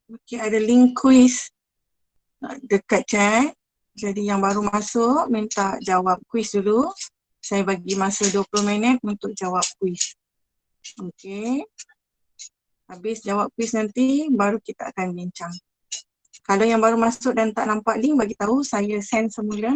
Okay, ada link quiz dekat chat. Jadi yang baru masuk minta jawab quiz dulu. Saya bagi masa 20 minit untuk jawab quiz. Okay. Habis jawab quiz nanti baru kita akan bincang. Kalau yang baru masuk dan tak nampak link, bagi tahu saya send semula.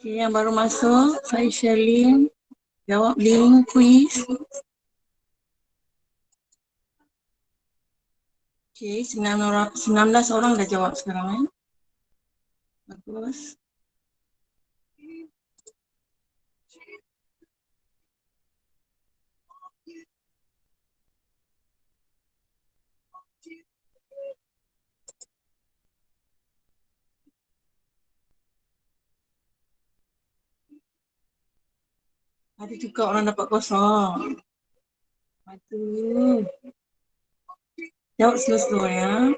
Okay, yang baru masuk, saya share link. Jawab link quiz. Okay, 19 orang dah jawab sekarang. Bagus. Ada juga orang dapat kosong. Aduh. Jawab slow-slow ya.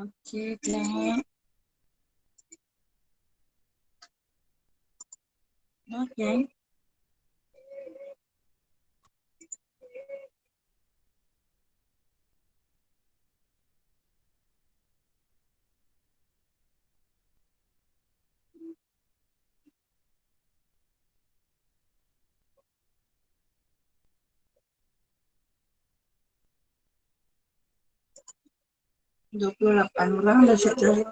，OK，Kak. OK. 28 orang dah siap jawab.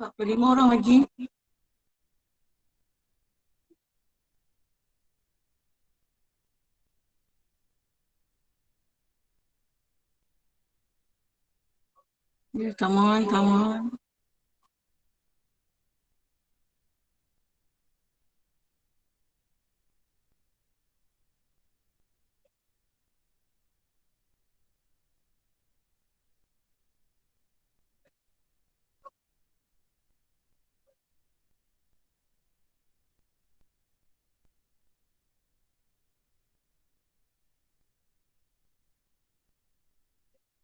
Empat puluh lima orang lagi. Yeah, come on, come on.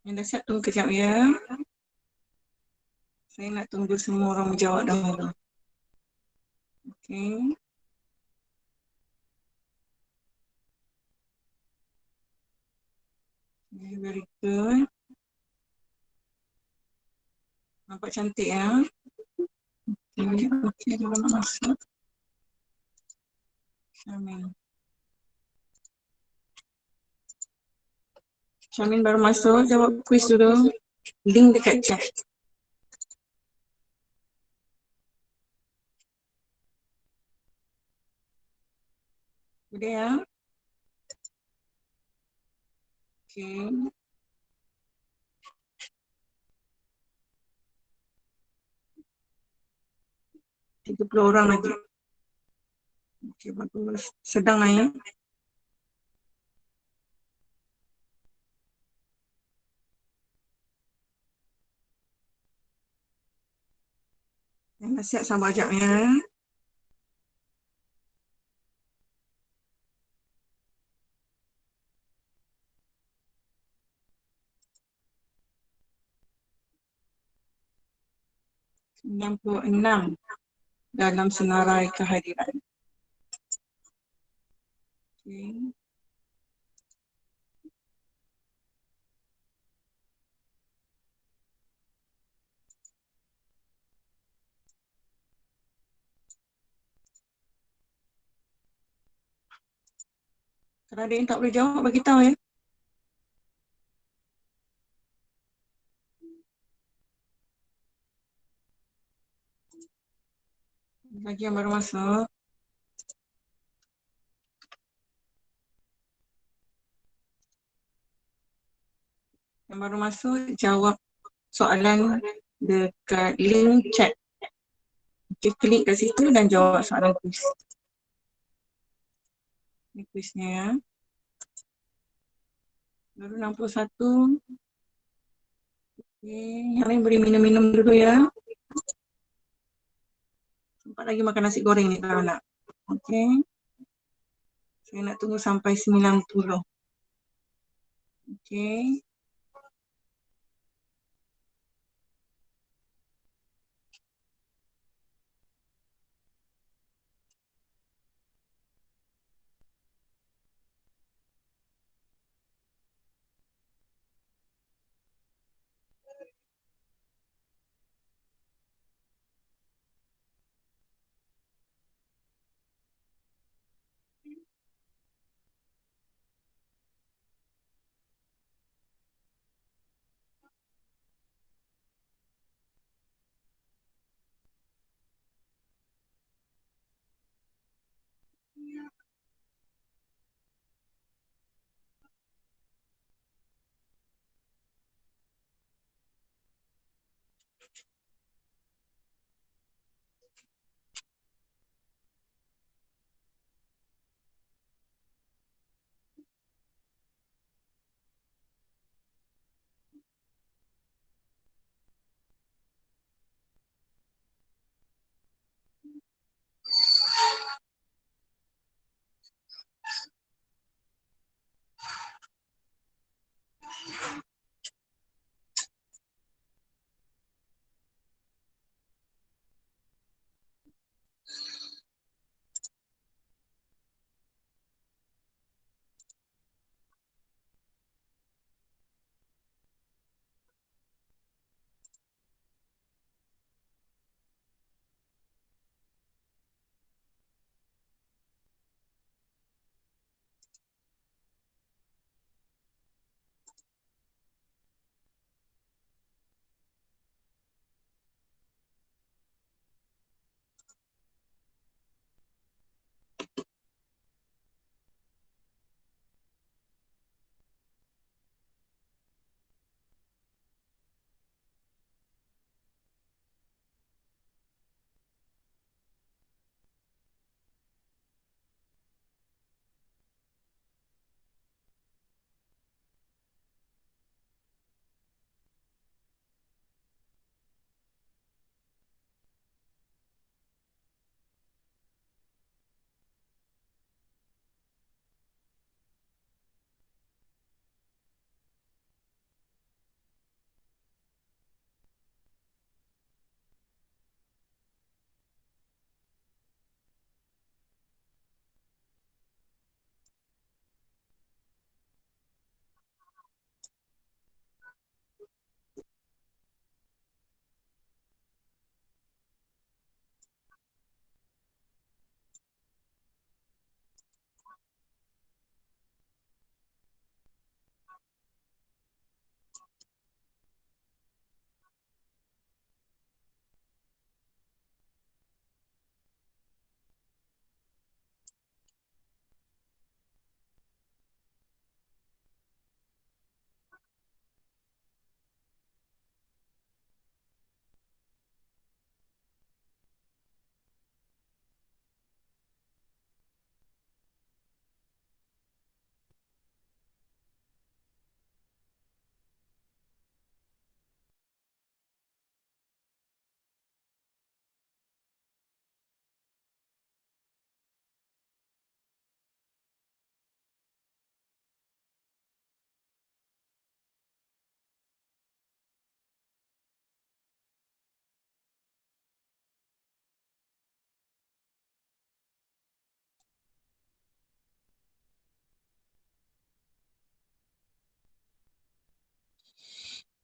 Yang dah siap tunggu kejap ya. Saya nak tunggu semua orang menjawab dahulu. Okay. Very good. Nampak cantik ya. Okay, dulu nak masuk. Syamin. Syamin baru masuk, jawab kuis dulu. Link dekat chat. Udah ya? Okay. 30 orang lagi. Okay, bagus. Sedang lah ya. Yang dah siap sabar sekejap ya. enam dalam senarai kehadiran. Okay. Kalau ada yang tak boleh jawab, bagi tahu ya. Bagi yang baru masuk. Yang baru masuk, jawab soalan dekat link chat. Okay, klik kat situ dan jawab soalan kuis. Ini kuisnya ya. Baru 61. Okay, yang lain boleh minum-minum dulu ya. Sempat lagi makan nasi goreng ni kalau nak. Okay. Saya nak tunggu sampai 90. Okay.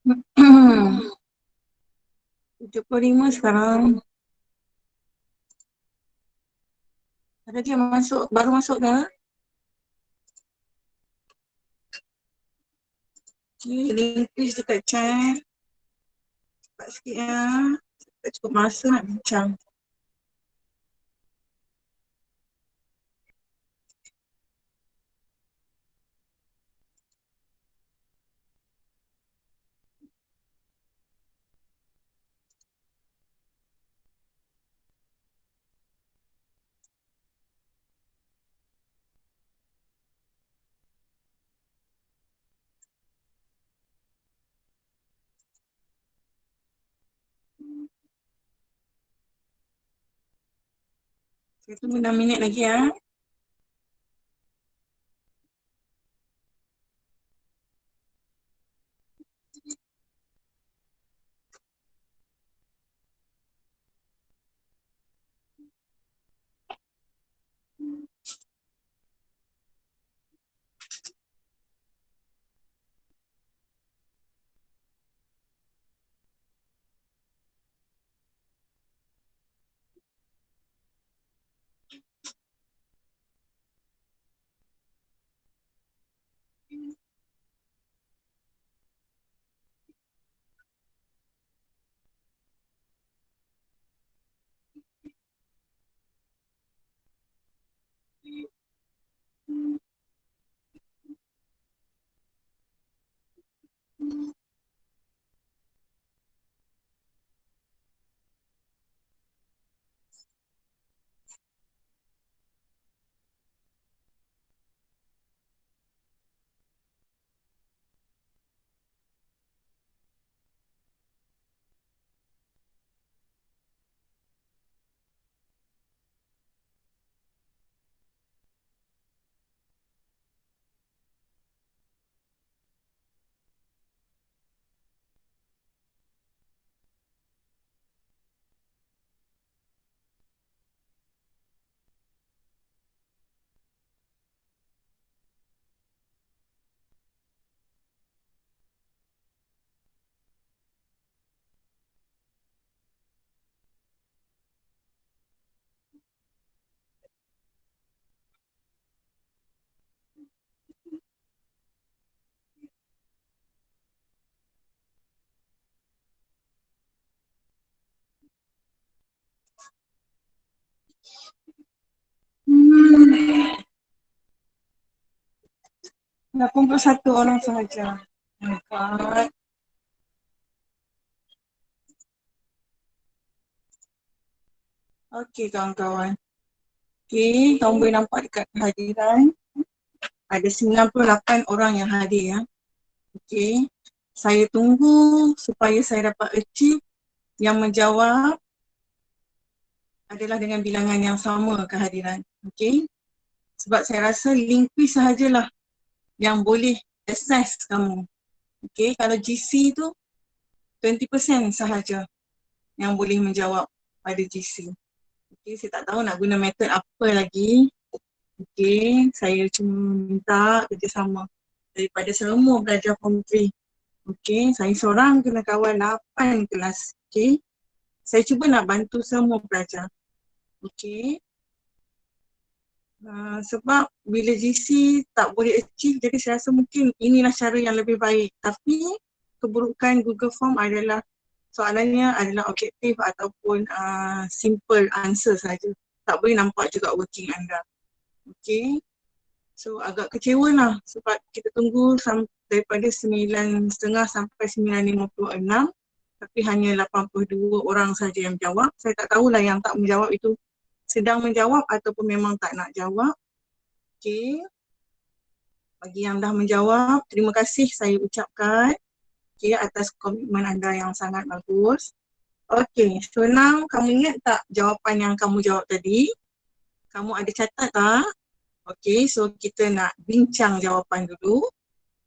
75 sekarang. Ada dia masuk, baru masuk ke? Okay, lingkis dekat chat. Cepat sikit ya. Tak cukup masa nak bincang. Saya tunggu 6 minit lagi ya. Hmm. 81 orang sahaja. Nampak. Okey kawan-kawan. Okey, kamu boleh nampak dekat kehadiran. Ada 98 orang yang hadir ya. Okey. Saya tunggu supaya saya dapat achieve yang menjawab adalah dengan bilangan yang sama kehadiran. Okey. Sebab saya rasa link quiz sahajalah yang boleh assess kamu. Okey, kalau GC tu 20% sahaja yang boleh menjawab pada GC. Okey, saya tak tahu nak guna metod apa lagi. Okey, saya cuma minta kerjasama daripada semua pelajar form 3. Okey, saya seorang kena kawal 8 kelas. Okey, saya cuba nak bantu semua pelajar. Okey. Sebab bila GC tak boleh achieve, jadi saya rasa mungkin inilah cara yang lebih baik. Tapi keburukan Google Form adalah soalannya adalah objektif ataupun simple answer saja. Tak boleh nampak juga working anda. Okay. So agak kecewa lah sebab kita tunggu daripada 9.30 sampai 9.56 tapi hanya 82 orang saja yang jawab. Saya tak tahulah yang tak menjawab itu sedang menjawab ataupun memang tak nak jawab. Okay. Bagi yang dah menjawab, terima kasih saya ucapkan atas komitmen anda yang sangat bagus. Okay, so now kamu ingat tak jawapan yang kamu jawab tadi? Kamu ada catat tak? Okay, so kita nak bincang jawapan dulu.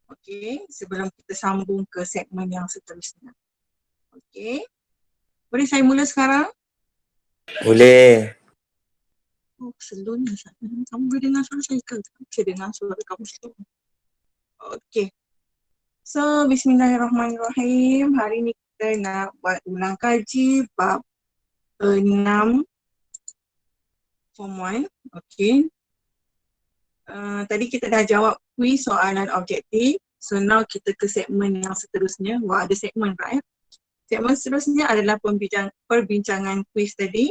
Okay, sebelum kita sambung ke segmen yang seterusnya. Okay, boleh saya mula sekarang? Boleh. Oh, selunnya sana. Kamu boleh dengar suara saya ke? Saya dengar suara kamu selun. Okay. So, bismillahirrahmanirrahim. Hari ni kita nak buat ulang kaji bab 6 Form 1. Okay. Tadi kita dah jawab kuis soalan objektif. So, now kita ke segmen yang seterusnya. Wah, ada segmen right? Segmen seterusnya adalah perbincangan kuis tadi.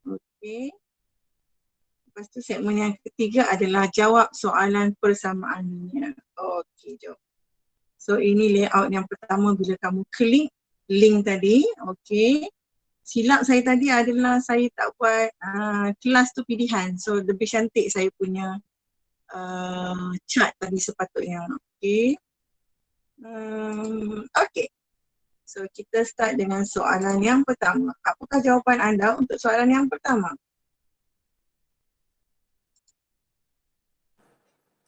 Okay. Lepas tu segmen yang ketiga adalah jawab soalan persamaannya. Okay, jom. So ini layout yang pertama bila kamu klik link tadi. Okay. Silap saya tadi adalah saya tak buat kelas tu pilihan. So lebih cantik saya punya chart tadi sepatutnya. Okay. Okay. So kita start dengan soalan yang pertama. Apakah jawapan anda untuk soalan yang pertama?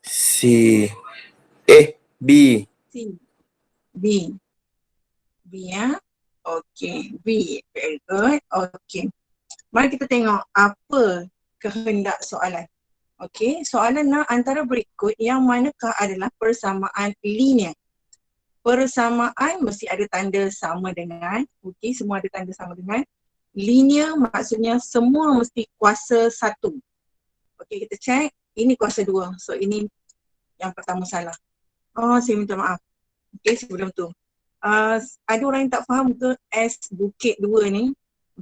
C. B. C. B. B ya. Okay. B. Very good. Okay. Mari kita tengok apa kehendak soalan. Okay. Soalan antara berikut yang manakah adalah persamaan linear. Persamaan mesti ada tanda sama dengan. Okay. Semua ada tanda sama dengan. Linear maksudnya semua mesti kuasa 1. Okay. Kita check. Ini kuasa 2. So ini yang pertama salah. Oh, saya minta maaf. Okay, sebelum tu. Ada orang yang tak faham ke S bukit 2 ni.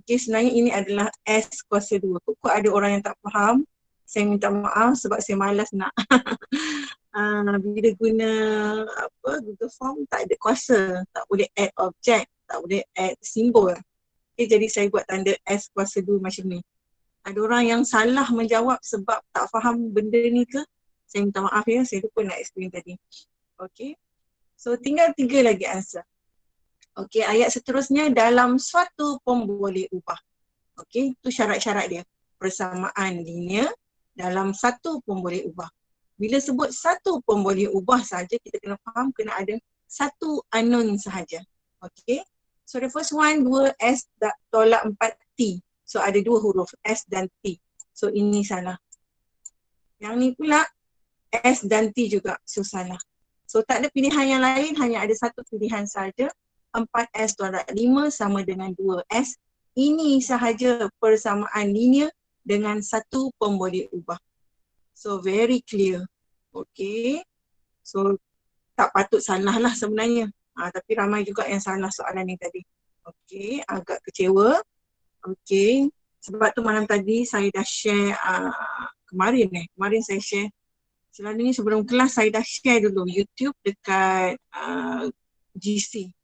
Okay, sebenarnya ini adalah S kuasa 2. Kok ada orang yang tak faham, saya minta maaf sebab saya malas nak. Bila guna Google Form tak ada kuasa. Tak boleh add object, tak boleh add simbol. Okay, jadi saya buat tanda S kuasa 2 macam ni. Ada orang yang salah menjawab sebab tak faham benda ni ke? Saya minta maaf ya, saya lupa nak explain tadi. Okay. So tinggal 3 lagi answer. Okey, ayat seterusnya dalam suatu pun boleh ubah. Okey, itu syarat-syarat dia. Persamaan linear dalam satu pun boleh ubah. Bila sebut satu pun boleh ubah saja, kita kena faham kena ada satu unknown sahaja. Okey. So the first one 2S tolak 4T. So ada 2 huruf S dan T. So ini salah. Yang ni pula S dan T juga. So salah. So tak ada pilihan yang lain, hanya ada satu pilihan saja. 4S tolak 5 sama dengan 2S. Ini sahaja persamaan linear dengan satu pun boleh ubah. So very clear. Okay. So tak patut salah lah sebenarnya. Tapi ramai juga yang salah soalan ni tadi. Okay, agak kecewa. Okay, sebab tu malam tadi saya dah share kemarin saya share. Selalunya sebelum kelas saya dah share dulu YouTube dekat GC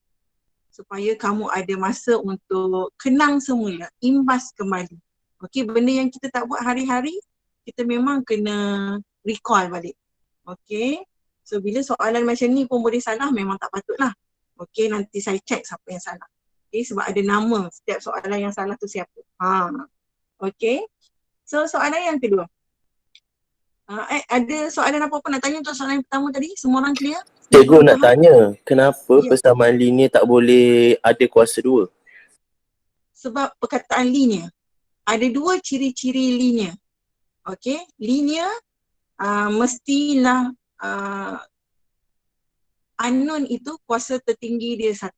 supaya kamu ada masa untuk kenang semula, imbas kembali. Okey, benda yang kita tak buat hari-hari, kita memang kena recall balik. Okey, so bila soalan macam ni pun boleh salah, memang tak patutlah. Okey, nanti saya check siapa yang salah. Okey, sebab ada nama setiap soalan yang salah tu siapa. Okey, so soalan yang kedua. Ada soalan apa-apa nak tanya untuk soalan yang pertama tadi? Semua orang clear? Cikgu nak tanya, kenapa persamaan linear tak boleh ada kuasa 2? Sebab perkataan linear. Ada 2 ciri-ciri linear. Okey, linear mestilah unknown itu kuasa tertinggi dia 1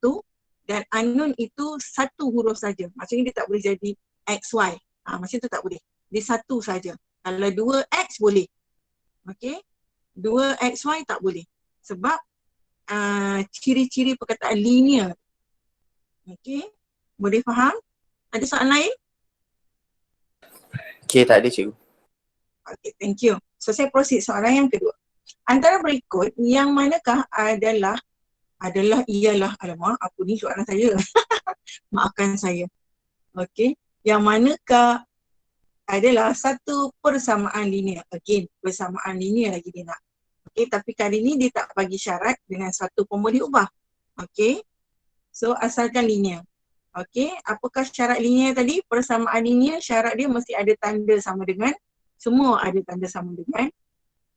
dan unknown itu 1 huruf saja. Maksudnya dia tak boleh jadi XY. Macam tu tak boleh. Dia 1 saja. Kalau 2X boleh. Okey, 2XY tak boleh. Sebab ciri-ciri perkataan linear. Okey, boleh faham? Ada soalan lain? Okey, tak ada cikgu. Okay, thank you. So saya proceed soalan yang kedua. Antara berikut yang manakah ialah, alamak apa ni soalan saya. Maafkan saya. Okey, yang manakah adalah satu persamaan linear. Again, persamaan linear lagi dia nak. Okey, tapi kali ni dia tak bagi syarat dengan satu pun boleh ubah. Okey, so asalkan linear. Okey, apakah syarat linear tadi? Persamaan linear, syarat dia mesti ada tanda sama dengan. Semua ada tanda sama dengan.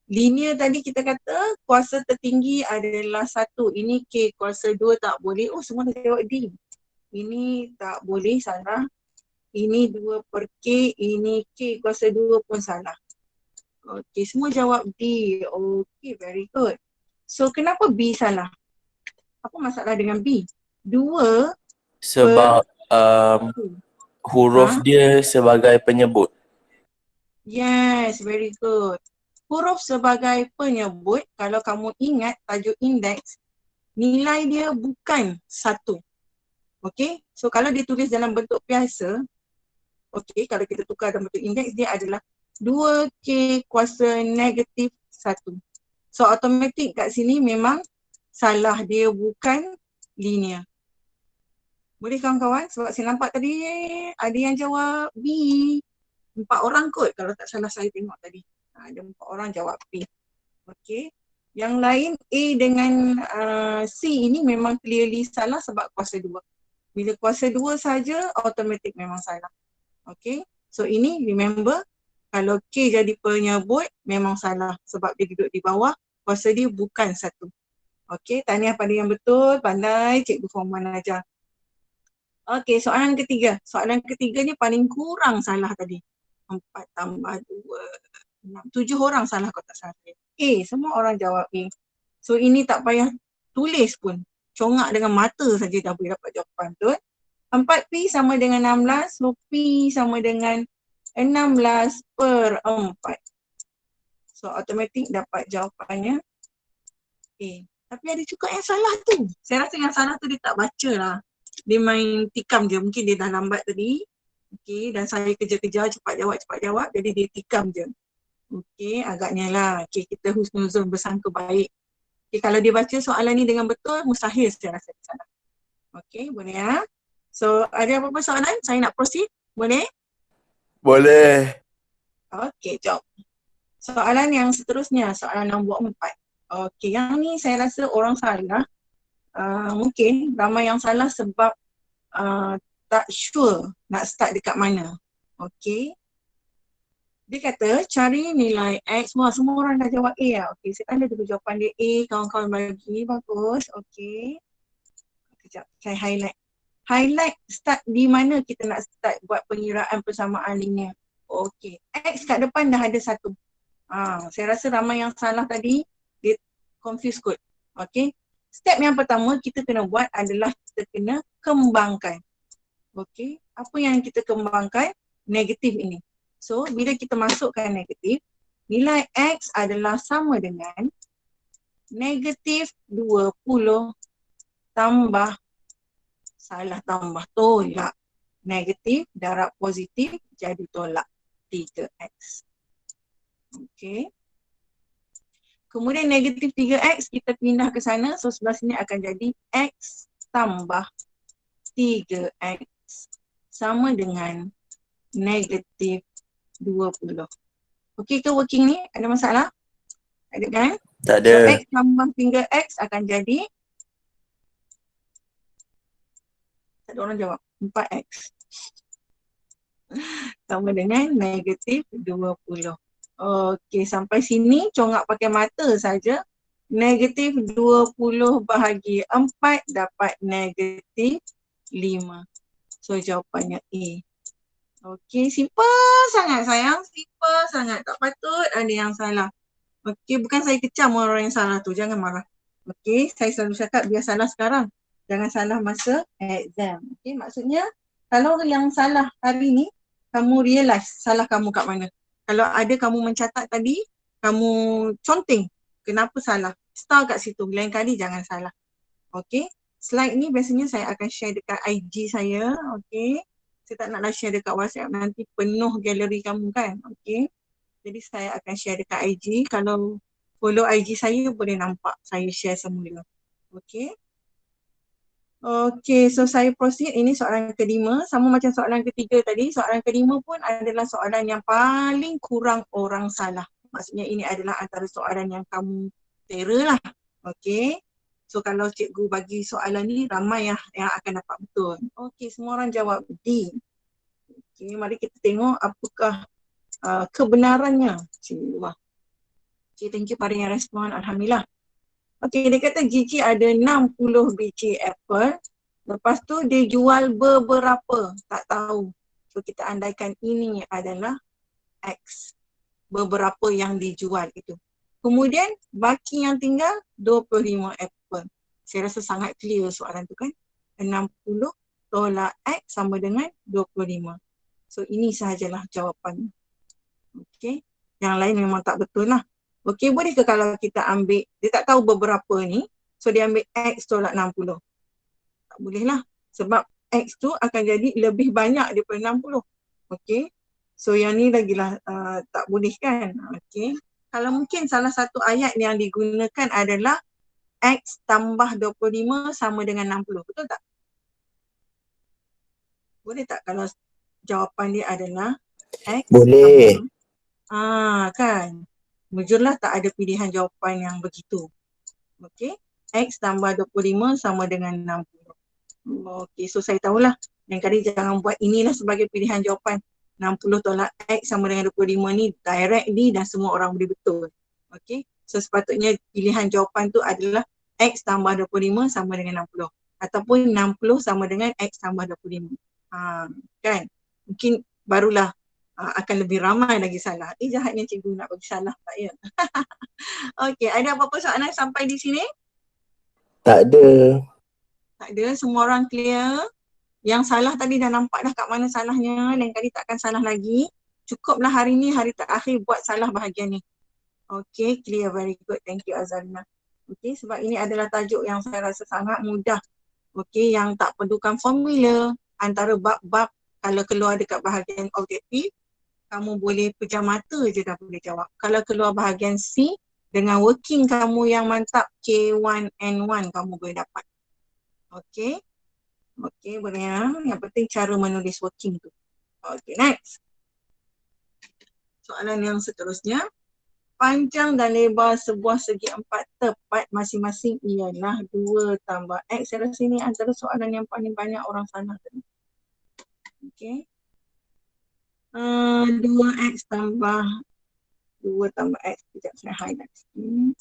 Linear tadi kita kata kuasa tertinggi adalah 1. Ini K, kuasa 2 tak boleh. Oh, semua dah jawab D. Ini tak boleh, salah. Ini 2 per K, ini K kuasa 2 pun salah. Okey, semua jawab D. Okey, very good. So kenapa B salah? Apa masalah dengan B? 2 per Sebab huruf ha? dia sebagai penyebut. Yes, very good. Huruf sebagai penyebut, kalau kamu ingat tajuk indeks, nilai dia bukan 1. Okey, so kalau ditulis dalam bentuk biasa, okey, kalau kita tukar dalam bentuk indeks, dia adalah 2K kuasa negatif 1. So automatik kat sini memang salah, dia bukan linear. Boleh kawan-kawan? Sebab saya nampak tadi ada yang jawab B. 4 orang kot kalau tak salah saya tengok tadi. Ada 4 orang jawab B. Okey. Yang lain A dengan C ini memang clearly salah sebab kuasa 2. Bila kuasa 2 saja automatik memang salah. Okey. So ini remember, kalau K jadi penyebut memang salah sebab dia duduk di bawah, kuasa dia bukan 1. Okey, tahniah pada yang betul, pandai Cikgu Foman ajar. Okey, soalan ketiga. Soalan ketiga ni paling kurang salah tadi. 4 tambah 2, 6. 7 orang salah kalau tak salah. A, semua orang jawab A. So ini tak payah tulis pun. Congak dengan mata saja dah boleh dapat jawapan betul. 4P sama dengan 16. So P sama dengan 16 per 4. So automatik dapat jawapannya A. Tapi ada juga yang salah tu. Saya rasa yang salah tu dia tak baca lah. Dia main tikam je. Mungkin dia dah lambat tadi. Okey, dan saya kejar-kejar cepat jawab. Jadi dia tikam je. Okey, agaknya lah. Okey, kita husnuzon bersangka baik. Okey, kalau dia baca soalan ni dengan betul, mustahil saya rasa dia salah. Okey, boleh ya? So, ada apa-apa soalan? Saya nak proceed? Boleh? Boleh. Okey, jom. Soalan yang seterusnya, soalan nombor 4. Okey, yang ni saya rasa orang salah. Mungkin ramai yang salah sebab tak sure nak start dekat mana. Okey. Dia kata cari nilai X. Semua orang dah jawab A lah. Okey, saya tanda dulu jawapan dia A. Kawan-kawan bagi. Bagus. Okey. Sekejap, saya highlight. Highlight start di mana kita nak start buat pengiraan persamaan linear. Okey. X kat depan dah ada 1. Saya rasa ramai yang salah tadi. Dia confuse kot. Okey. Step yang pertama kita kena buat adalah kita kena kembangkan. Okey. Apa yang kita kembangkan? Negatif ini. So, bila kita masukkan negatif, nilai X adalah sama dengan negatif 20 tambah, salah tambah, tolak. Negatif, darab positif, jadi tolak 3X. Okey. Kemudian negatif 3X kita pindah ke sana. So, sebelah sini akan jadi X tambah 3X sama dengan negatif 20. Okey ke working ni? Ada masalah? Ada kan? Tak So ada. X tambah 3X akan jadi, tak ada orang jawab, 4X sama dengan negatif 20. Okey, sampai sini congak pakai mata saja. Negatif 20 bahagi 4 dapat negatif 5. So jawapannya A. Okey, simple sangat sayang. Simple sangat. Tak patut ada yang salah. Okey, bukan saya kecam orang yang salah tu. Jangan marah. Okey, saya selalu cakap biar salah sekarang. Jangan salah masa exam. Okey, maksudnya kalau yang salah hari ni, kamu realise salah kamu kat mana. Kalau ada kamu mencatat tadi, kamu conteng kenapa salah. Star kat situ. Lain kali jangan salah. Okey, slide ni biasanya saya akan share dekat IG saya. Okey. Saya tak naklah share dekat WhatsApp, nanti penuh galeri kamu kan. Okey. Jadi saya akan share dekat IG. Kalau follow IG saya boleh nampak saya share semula. Okey. Okey, so saya proceed. Ini soalan kelima. Sama macam soalan ketiga tadi. Soalan kelima pun adalah soalan yang paling kurang orang salah. Maksudnya ini adalah antara soalan yang kamu tera lah. Okey. So kalau cikgu bagi soalan ni, ramai yang akan dapat betul. Okey, semua orang jawab D. Okey, mari kita tengok apakah kebenarannya. Okey, thank you pada yang respon. Alhamdulillah. Okey, dia kata Gigi ada 60 biji apple. Lepas tu dia jual beberapa, tak tahu. So kita andaikan ini adalah X. Beberapa yang dijual itu. Kemudian baki yang tinggal 25 apple. Saya rasa sangat clear soalan tu kan. 60 tolak X sama dengan 25. So ini sahajalah jawapan. Okey. Yang lain memang tak betul lah. Okey, boleh ke kalau kita ambil, dia tak tahu beberapa ni, so dia ambil X tolak 60. Tak boleh lah. Sebab X tu akan jadi lebih banyak daripada 60. Okey. So yang ni lagilah tak boleh kan. Okey. Kalau mungkin salah satu ayat yang digunakan adalah X tambah 25 sama dengan 60. Betul tak? Boleh tak kalau jawapan dia adalah X Boleh. tambah, kan. Mujurlah tak ada pilihan jawapan yang begitu. Okey. X tambah 25 sama dengan 60. Okey, so saya tahulah. Yang kali jangan buat inilah sebagai pilihan jawapan. 60 tolak X sama dengan 25 ni directly dan semua orang boleh betul. Okey. So sepatutnya pilihan jawapan tu adalah X tambah 25 sama dengan 60. Ataupun 60 sama dengan X tambah 25. Kan? Mungkin barulah akan lebih ramai lagi salah. Jahatnya cikgu nak bagi salah tak ya? Okey, ada apa-apa soalan sampai di sini? Tak ada. Tak ada, semua orang clear. Yang salah tadi dah nampak dah kat mana salahnya, lain kali takkan salah lagi. Cukuplah hari ni hari terakhir buat salah bahagian ni. Okay, clear, very good. Thank you Azalina. Okay, sebab ini adalah tajuk yang saya rasa sangat mudah. Okay, yang tak perlukan formula. Antara bab-bab kalau keluar dekat bahagian objektif, kamu boleh pejam mata je dah boleh jawab. Kalau keluar bahagian C, dengan working kamu yang mantap K1N1 kamu boleh dapat. Okay. Okay, boleh ya. Yang penting cara menulis working tu. Okay, next. Soalan yang seterusnya. Panjang dan lebar sebuah segi empat tepat masing-masing ialah 2 tambah X. Saya rasa ini antara soalan yang paling banyak orang salah tadi. Okay. 2X tambah 2 tambah X. Sekejap saya highlight sikit.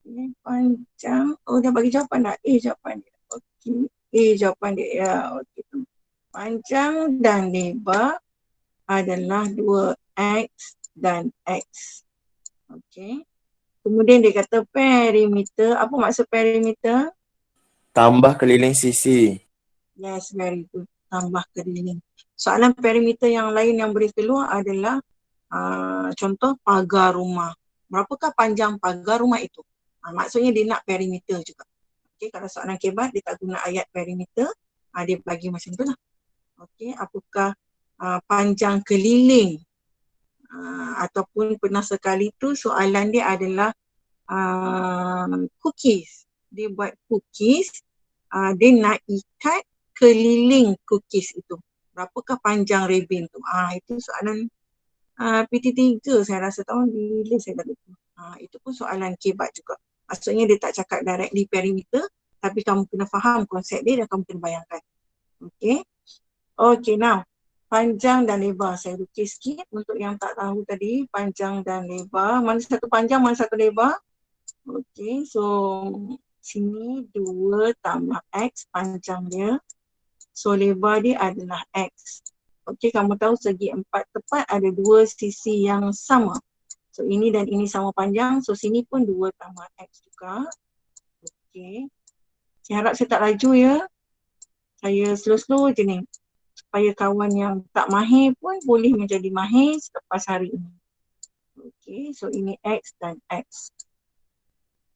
Okay, panjang. Oh, dah bagi jawapan dah. Jawapan dia. Okay. Jawapan dia. Ya, okay. Panjang dan lebar adalah 2X dan X. Okey. Kemudian dia kata perimeter. Apa maksud perimeter? Tambah keliling sisi. Yes, very good. Tambah keliling. Soalan perimeter yang lain yang boleh keluar adalah contoh pagar rumah. Berapakah panjang pagar rumah itu? Maksudnya dia nak perimeter juga. Okey, kalau soalan kebat dia tak guna ayat perimeter, dia bagi macam tu lah. Okey, apakah panjang keliling ataupun pernah sekali tu soalan dia adalah cookies. Dia buat cookies, dia nak ikat keliling cookies itu. Berapakah panjang rebin tu? Itu soalan PT3 saya rasa tahun bila saya dah lupa. Itu pun soalan kebat juga. Maksudnya dia tak cakap directly perimeter, tapi kamu kena faham konsep dia dan kamu kena bayangkan. Okay. Okay, now. Panjang dan lebar. Saya lukis sikit untuk yang tak tahu tadi. Panjang dan lebar. Mana satu panjang, mana satu lebar. Okay, so sini 2 tambah X panjang dia. So lebar dia adalah X. Okay, kamu tahu segi empat tepat ada 2 sisi yang sama. So ini dan ini sama panjang. So sini pun 2 tambah X juga. Okay. Saya harap saya tak laju ya. Saya slow-slow je ni. Supaya kawan yang tak mahir pun boleh menjadi mahir selepas hari ini. Okay, so ini X dan X.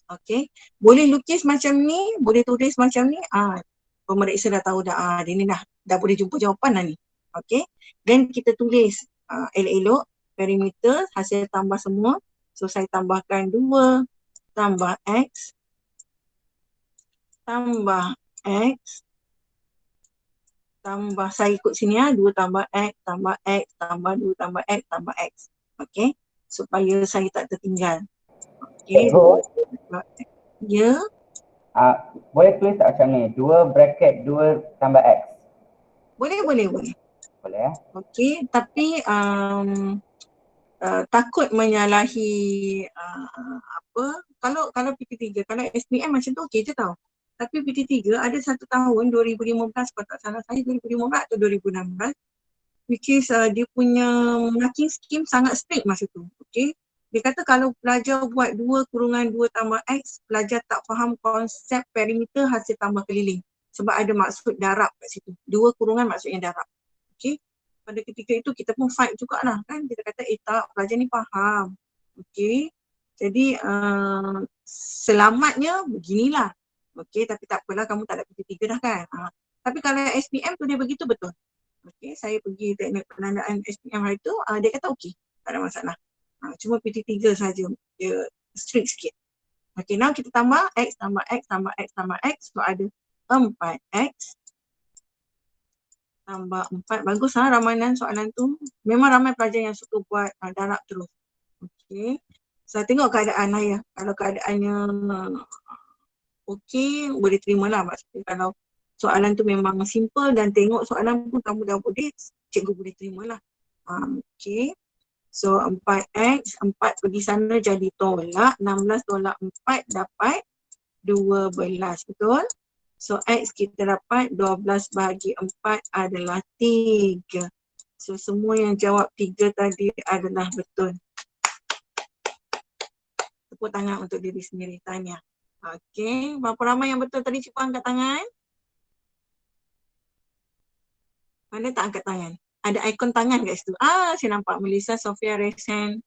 Okay, boleh lukis macam ni, boleh tulis macam ni. Pemeriksa dah tahu dah, dia ni dah boleh jumpa jawapan dah ni. Okay, dan kita tulis elok-elok perimeter, hasil tambah semua. So saya tambahkan 2 tambah X tambah X tambah, saya ikut sini 2 tambah X tambah X tambah 2 tambah X tambah X. Okay, supaya saya tak tertinggal. Okay, ya. Boleh tulis tak macam ni? 2 bracket 2 tambah X. Boleh. Boleh ya? Okay, tapi takut menyalahi kalau PT3, kalau SPM macam tu okey je tau. Tapi PT3 ada satu tahun 2015 kalau tak salah saya, 2015 atau 2016, which is dia punya marking scheme sangat strict masa tu. Okay, Dia kata kalau pelajar buat 2 kurungan 2 tambah X, pelajar tak faham konsep perimeter hasil tambah keliling. Sebab ada maksud darab kat situ. 2 kurungan maksudnya darab. Okay. Pada ketika itu kita pun fight jugalah kan. Kita kata tak, pelajar ni faham. Okay. Jadi selamatnya beginilah. Okay, tapi tak apalah, kamu tak ada PT3 dah kan. Tapi kalau SPM tu dia begitu betul. Okay, saya pergi teknik penandaan SPM hari tu, dia kata okey, tak ada masalah. Cuma PT3 saja dia strict sikit. Okay, now kita tambah X tambah X tambah X tambah X. So ada 4X tambah 4. Bagus ramalan soalan tu. Memang ramai pelajar yang suka buat darab terus. Okay. So tengok keadaan lah ya. Kalau keadaannya okey, boleh terima lah. Maksudnya kalau soalan tu memang simple dan tengok soalan pun kamu dah boleh, cikgu boleh terima lah. Okay. So 4X, 4 pergi sana jadi tolak, 16 tolak 4 dapat 12, betul? So X kita dapat 12 bahagi 4 adalah 3. So semua yang jawab 3 tadi adalah betul. Tepuk tangan untuk diri sendiri, tanya. Okay, berapa ramai yang betul tadi? Cuba angkat tangan. Mana tak angkat tangan? Ada ikon tangan kat situ. Saya nampak Melissa, Sofia, Resen,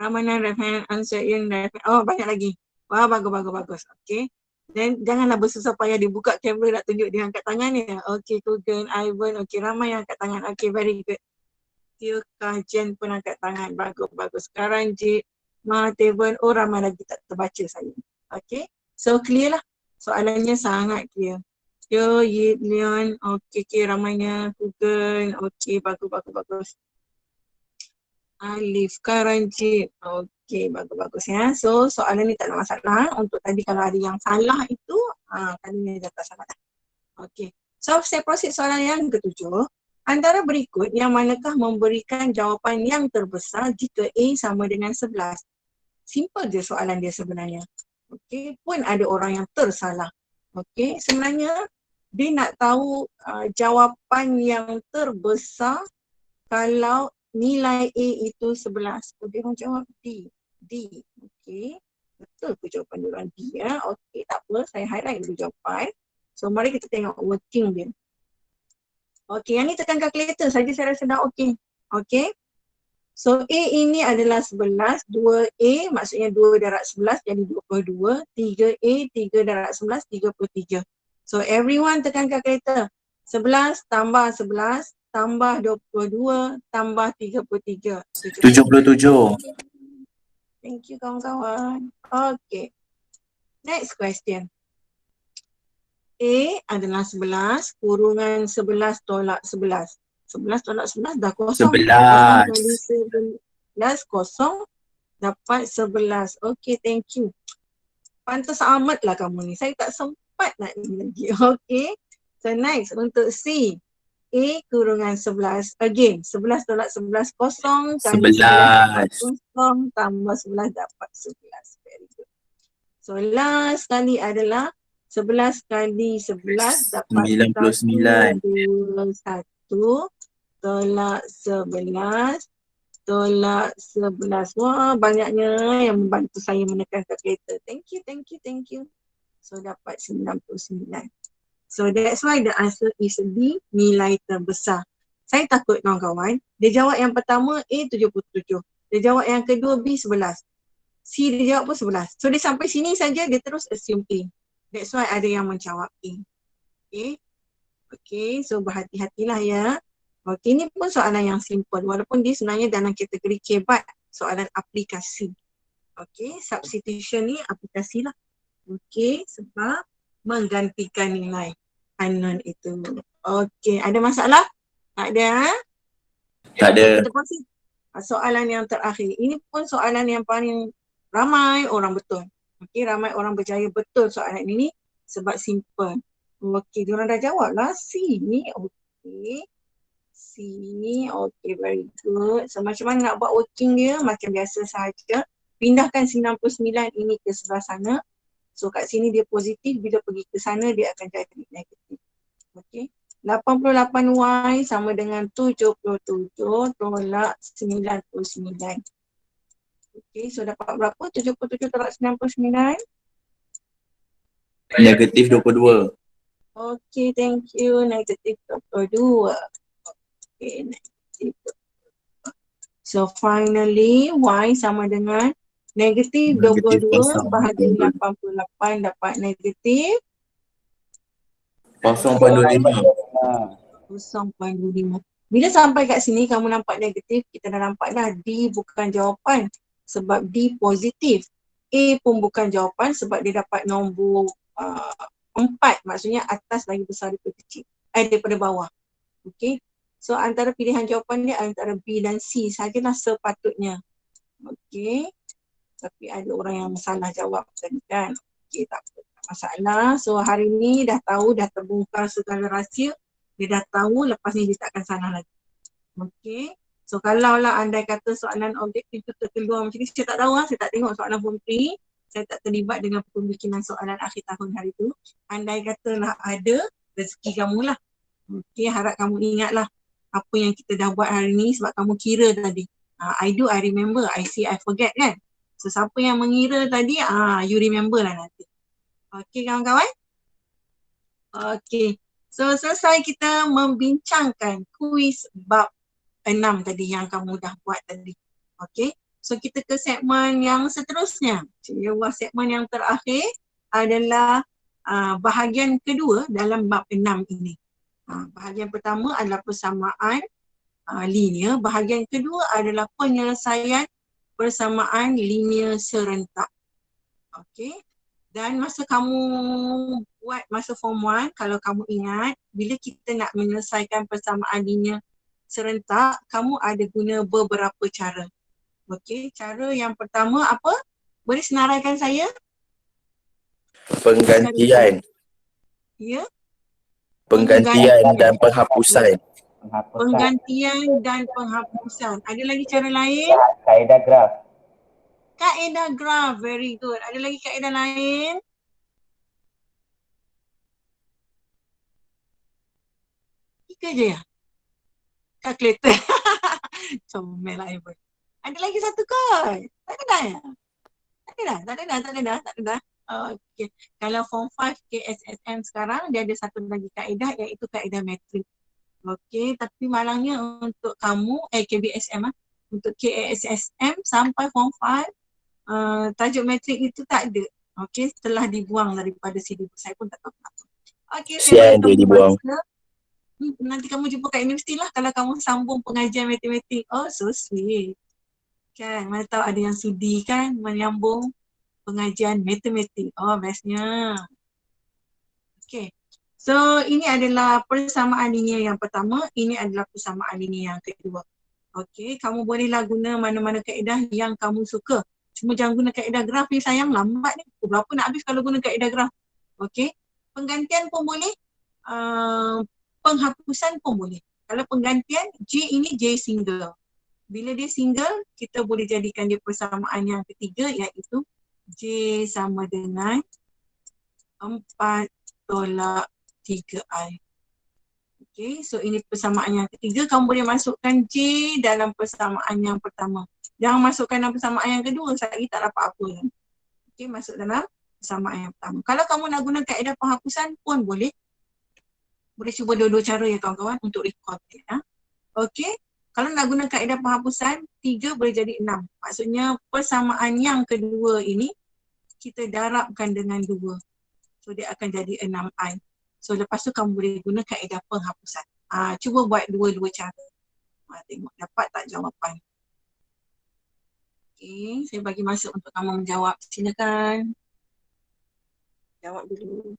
Ramana, Rehan, Ansaiin, oh banyak lagi. Wah, bagus. Okay. Dan janganlah bersusah payah dibuka kamera nak tunjuk dia angkat tangan ni. Okay, Kugan, Ivan, okay, ramai yang angkat tangan. Okay, very good. Tio Kajen pun angkat tangan. Bagus. Sekarang J, Mahatevan, ramai lagi tak terbaca saya. Okay, so clear lah. Soalannya sangat clear. Yo, Yip, Leon, okay, ramainya. Kugan, okay, bagus. Alif, Karanjit. Okey, bagus ya. So, soalan ni tak ada masalah. Untuk tadi kalau ada yang salah itu, kali ni dah tak salah. Okey. So, saya proceed soalan yang ketujuh. Antara berikut yang manakah memberikan jawapan yang terbesar jika A sama dengan 11? Simple je soalan dia sebenarnya. Okey, pun ada orang yang tersalah. Okey, sebenarnya dia nak tahu jawapan yang terbesar kalau nilai A itu 11. So, dia orang jawab D. Okey. Betul ke jawapan dia orang D ya? Okey, tak apa. Saya highlight dulu jawapan. So, mari kita tengok working dia. Okey, yang ni tekan kalkulator saja saya rasa dah okey. Okey. So, A ini adalah 11. 2A maksudnya 2 darab 11 jadi 22. 3A, 3 darab 11, 33. So, everyone tekan kalkulator. 11 tambah 11 tambah 22 tambah 33. 77. Thank you kawan-kawan. Okay. Next question. A adalah 11 kurungan 11 tolak 11. 11 tolak 11 dah kosong. 11. 11 kosong dapat 11. Okay, thank you. Pantas amat lah kamu ni. Saya tak sempat nak ni lagi. Okay. So next untuk C. A kurungan 11. Again, 11 tolak 11 kosong. Kali 11 kosong tambah 11 dapat 11. Very good. So last kali adalah 11 kali 11 dapat 99. 1 tolak 11 tolak 11. Wah, banyaknya yang membantu saya menekan kalkulator. Thank you. So dapat 99. So that's why the answer is B, nilai terbesar. Saya takut kawan-kawan, dia jawab yang pertama A 77. Dia jawab yang kedua B 11. C dia jawab pun 11. So dia sampai sini saja dia terus assume A. That's why ada yang menjawab A. Okay, so berhati-hatilah ya. Okay, ini pun soalan yang simple. Walaupun dia sebenarnya dalam kategori kebat, soalan aplikasi. Okay, substitution ni aplikasi lah. Okay, sebab menggantikan nilai unknown itu. Okay, ada masalah? Tak ada? Tak ada. Kita proceed. Soalan yang terakhir. Ini pun soalan yang paling ramai orang betul. Okay, ramai orang berjaya betul soalan ini sebab simple. Okay, diorang dah jawab lah. C ni, okay. C ni, okay, very good. So macam mana nak buat working dia? Macam biasa sahaja. Pindahkan 99 ini ke sebelah sana. So kat sini dia positif, bila pergi ke sana dia akan jadi negatif. Okay. 88Y sama dengan 77 tolak 99. Okay, so dapat berapa? 77 tolak 99. Negatif 22. Okay, thank you. Negatif 22. Okay, negatif. So finally, Y sama dengan negatif Negatif 22 bahagi 0.25. 88 dapat negatif 0.25. 0.25. Bila sampai kat sini kamu nampak negatif, kita dah nampak dah D bukan jawapan sebab D positif. A pun bukan jawapan sebab dia dapat nombor 4, maksudnya atas lagi besar daripada kecil, daripada bawah. Okay. So antara pilihan jawapan dia antara B dan C sajalah sepatutnya. Okay. Tapi ada orang yang salah jawab tadi kan. Okay, tak apa, tak masalah. So hari ni dah tahu, dah terbongkar segala rahsia. Dia dah tahu, lepas ni dia tak akan salah lagi. Okay. So kalau lah andai kata soalan objektif tu terkeluar macam ni, saya tak tahu lah, saya tak tengok soalan form 3. Saya tak terlibat dengan pembikinan soalan akhir tahun hari tu. Andai katalah ada, rezeki kamu lah. Okay, harap kamu ingat lah apa yang kita dah buat hari ni sebab kamu kira tadi. I do, I remember, I see, I forget kan. So siapa yang mengira tadi, you remember lah nanti. Okay kawan-kawan? Okay. So selesai kita membincangkan kuis bab 6 tadi yang kamu dah buat tadi. Okay. So kita ke segmen yang seterusnya. Segmen yang terakhir adalah bahagian kedua dalam bab 6 ini. Bahagian pertama adalah persamaan linear. Bahagian kedua adalah penyelesaian persamaan linear serentak. Okey. Dan masa kamu buat masa form 1, kalau kamu ingat, bila kita nak menyelesaikan persamaan linear serentak, kamu ada guna beberapa cara. Okey, cara yang pertama apa? Boleh senaraikan saya? Penggantian. Ya. Penggantian dan penghapusan. Penggantian dan penghapusan. Ada lagi cara lain? Kaedah graf. Kaedah graf, very good. Ada lagi kaedah lain? Tiga je ya? Kalkulator. Comel lah Ibu. Ada lagi satu kot. Tak ada dah ya? Tak ada dah, tak ada dah, tak ada dah, tak ada dah. Okay. Kalau form 5 KSSM sekarang, dia ada satu lagi kaedah iaitu kaedah metrik. Okey, tapi malangnya untuk kamu, KBSM untuk KSSM sampai form 5, tajuk metrik itu tak ada. Okey, setelah dibuang daripada syllabus. Saya pun tak tahu kenapa. Okey, saya Sian dia bagi kamu dibuang. masa. Nanti kamu jumpa kat universiti lah kalau kamu sambung pengajian matematik. Oh, so sweet. Kan, mana tahu ada yang sudi kan menyambung pengajian matematik. Oh, bestnya. Okey. So, ini adalah persamaan linear yang pertama. Ini adalah persamaan linear yang kedua. Okey, kamu bolehlah guna mana-mana kaedah yang kamu suka. Cuma jangan guna kaedah graf ni sayang, lambat ni. Pukul berapa nak habis kalau guna kaedah graf? Okey, penggantian pun boleh. Penghapusan pun boleh. Kalau penggantian, J ini J single. Bila dia single, kita boleh jadikan dia persamaan yang ketiga iaitu J sama dengan 4 tolak 3I. Okay, so ini persamaan yang ketiga. Kamu boleh masukkan J dalam persamaan yang pertama. Jangan masukkan dalam persamaan yang kedua, saya tak dapat apa. Okay, masuk dalam persamaan yang pertama. Kalau kamu nak guna kaedah penghapusan pun boleh. Boleh cuba dua-dua cara ya kawan-kawan untuk record ya. Okey. Kalau nak guna kaedah penghapusan, 3 boleh jadi 6. Maksudnya persamaan yang kedua ini kita darabkan dengan 2. So dia akan jadi 6I. So lepas tu kamu boleh guna kaedah penghapusan. Cuba buat dua-dua cara. Tengok dapat tak jawapan. Okey, saya bagi masa untuk kamu menjawab. Silakan. Jawab dulu.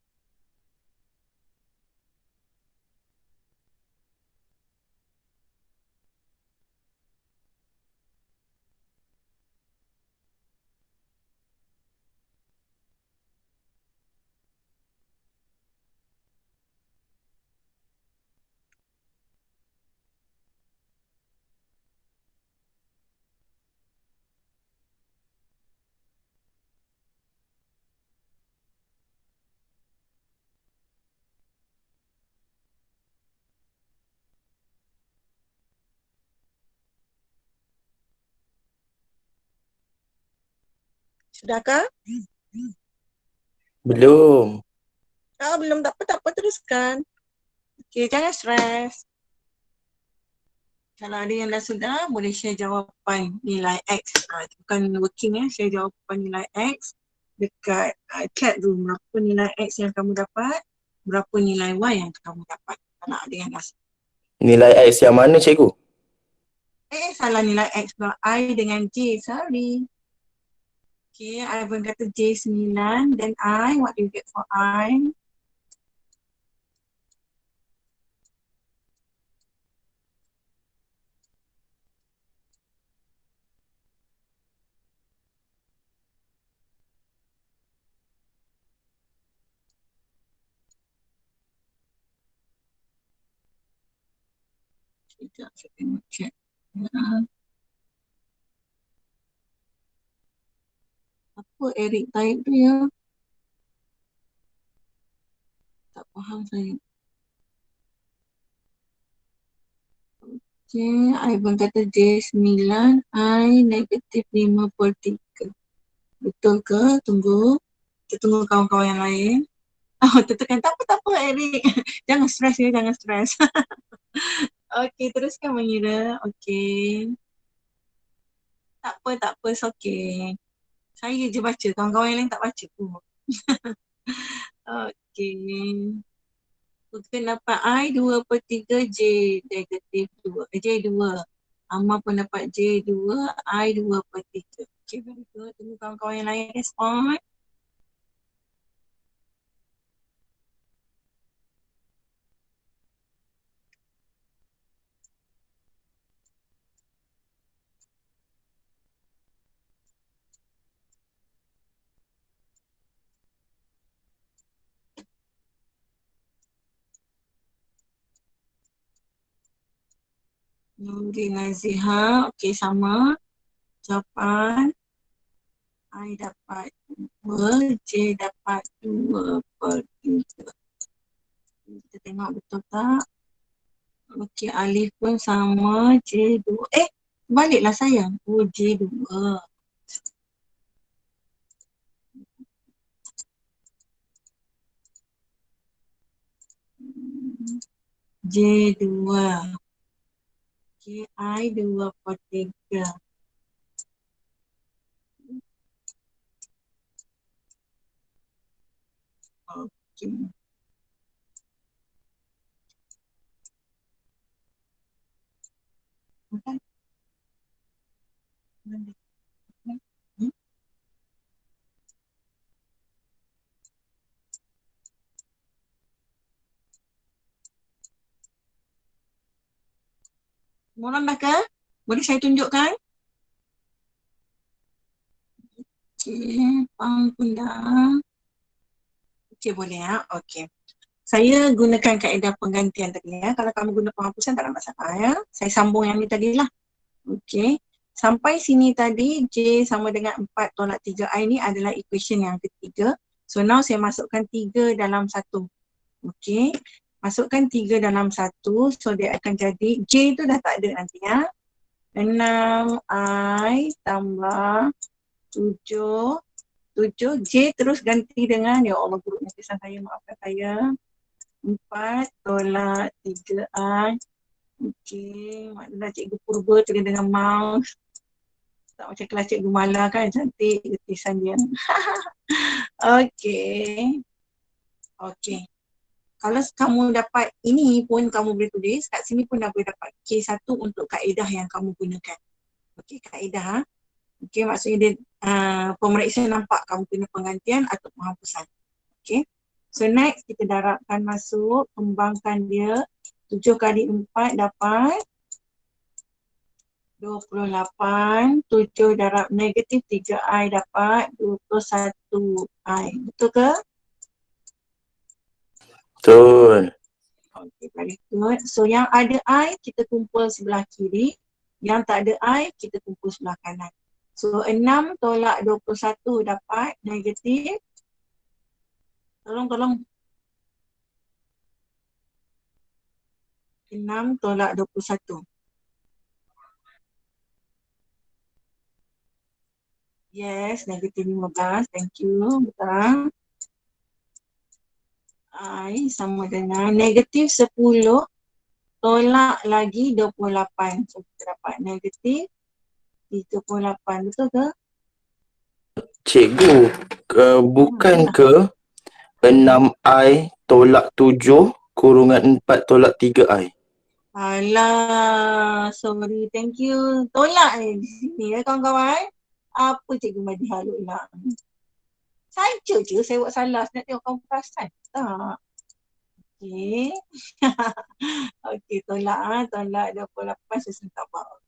Sudahkah? Belum. Belum, tak apa, teruskan. Okey, jangan stres. Kalau ada yang dah sudah, boleh share jawapan nilai X. Bukan working share jawapan nilai X dekat chat room. Berapa nilai X yang kamu dapat, berapa nilai Y yang kamu dapat. Kalau ada yang dah. Nilai X yang mana cikgu? Salah nilai X pula. I dengan J, sorry. Okay, Ivan kata J 9, then I, what do you get for I? Sekejap, saya tengok chat. Apa Eric type tu ya? Tak faham saya. Okay, Ivan kata J9, I negatif 5/3. Betul ke? Tunggu. Kita tunggu kawan-kawan yang lain. Tekan tak apa Eric. Jangan stres ya, jangan stres. Okey, teruskan mengira. Okey. Tak apa, it's okay. Saya je baca, kawan-kawan yang lain tak baca pun. Okey. Bukan dapat I 2/3 J negatif 2. J 2. Amal pun dapat J 2, I 2/3. Okey, very good. Tunggu kawan-kawan yang lain respon. Nuri Naziha, okey sama. Jawapan I dapat 2, J dapat 2/3. Kita tengok betul tak? Okey, Alif pun sama, J 2. Baliklah sayang. Oh, J 2. J 2. Okey, I 2/3. Okey. Makan. Orang dah ke? Boleh saya tunjukkan? Okey, Pang pun dah. Okey, boleh ya? Okey. Saya gunakan kaedah penggantian tadi ya. Kalau kamu guna penghapusan tak ada masalah ya. Saya sambung yang ni tadi lah. Okey. Sampai sini tadi J sama dengan 4 tolak 3I ni adalah equation yang ketiga. So now saya masukkan 3 dalam 1. Okey. Masukkan 3 dalam 1. So dia akan jadi J tu dah tak ada nanti ya. 6I tambah 7. 7 J terus ganti dengan, ya Allah buruknya tulisan saya, maafkan saya. 4 tolak 3I. Okey, maknanya cikgu purba tulis dengan mouse. Tak macam kelas cikgu Mala kan, cantik tulisan dia. Okey. Okey. Kalau kamu dapat ini pun kamu boleh tulis, kat sini pun dah boleh dapat K1 untuk kaedah yang kamu gunakan. Okey, kaedah. Okey, maksudnya dia pemeriksa nampak kamu punya penggantian atau penghapusan. Okey. So next kita darabkan masuk, kembangkan dia. 7 kali 4 dapat 28. 7 darab negatif 3I dapat 21I. Betul ke? Betul. Okey, very good. So yang ada I kita kumpul sebelah kiri. Yang tak ada I kita kumpul sebelah kanan. So 6 tolak 21 dapat negatif. Tolong. 6 tolak 21. Yes, negatif 15. Thank you. Betul. I sama dengan negatif 10 tolak lagi 28. So kita dapat negatif 38. Betul ke? Cikgu, bukan ke 6i tolak 7 kurungan 4 tolak 3i? Alah, sorry. Thank you. Tolak ni di sini ya kawan-kawan. Apa cikgu bagi haluk lah. Saja je saya buat salah. Saya nak tengok kamu perasan. Tak. Okey. Okey, tolak tolak 28 saya sentak bawah.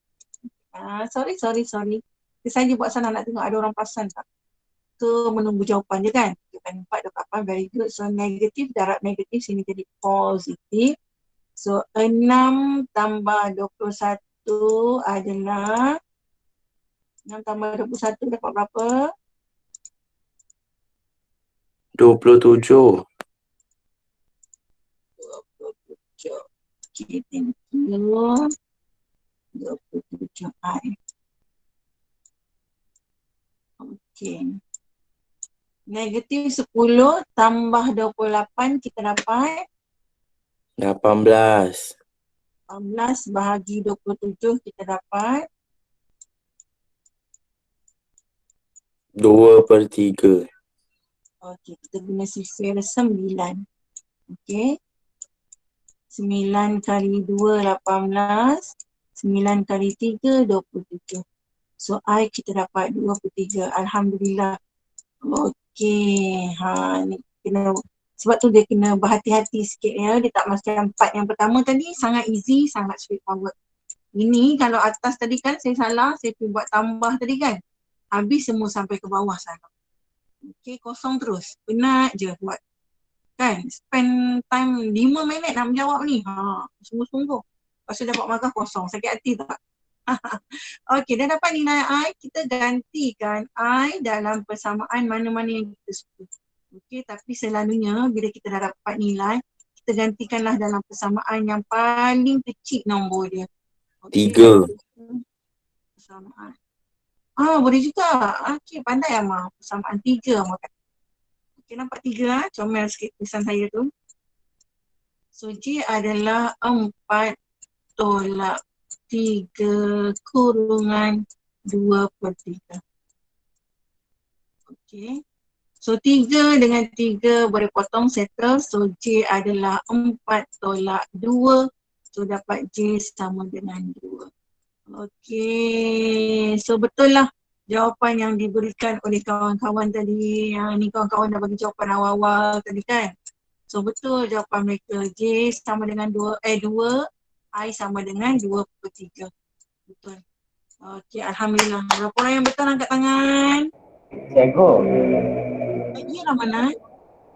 Sorry. Saya saja buat salah nak tengok ada orang perasan tak. Ke menunggu jawapan je kan. Jawapan 4 dapat 8, very good. So negatif, darab negatif sini jadi positif. So 6 tambah 21 adalah 6 tambah 21 dapat berapa? 27. 27. Okay, thank you. 27 I. Okay. Negatif 10 tambah 28 kita dapat 18. 18 bahagi 27 kita dapat 2/3. okey, kita guna sifir 9. Okey. 9 kali 2, 18. 9 kali 3, 27. So, I kita dapat 23. Alhamdulillah. Okey. Ni kena, sebab tu dia kena berhati-hati sikit ya. Dia tak macam 4 yang pertama tadi sangat easy, sangat straightforward. Ini kalau atas tadi kan saya salah, saya pergi buat tambah tadi kan. Habis semua sampai ke bawah sana. Okey, kosong terus. Penat je buat. Kan? Spend time 5 minit nak menjawab ni. Sungguh-sungguh. Lepas tu dapat markah kosong. Sakit hati tak? Okey, dah dapat nilai I. Kita gantikan I dalam persamaan mana-mana yang kita suka. Okey, tapi selalunya bila kita dah dapat nilai, kita gantikanlah dalam persamaan yang paling kecil nombor dia. Okey, 3. persamaan. Boleh juga. Okey, pandai Amar. Persamaan 3 Amar kata. Okey, nampak 3 comel sikit tulisan saya tu. So, J adalah 4 tolak 3 kurungan 2/3. Okey. So, 3 dengan 3 boleh potong, settle. So, J adalah 4 tolak 2. So, dapat J sama dengan 2. Okey. So, betul lah jawapan yang diberikan oleh kawan-kawan tadi. Yang ni kawan-kawan dah bagi jawapan awal-awal tadi kan. So, betul jawapan mereka. J sama dengan 2, I sama dengan 2/3. Betul. Okey, Alhamdulillah. Berapa orang yang betul angkat tangan? Cikgu, Iyalah mana?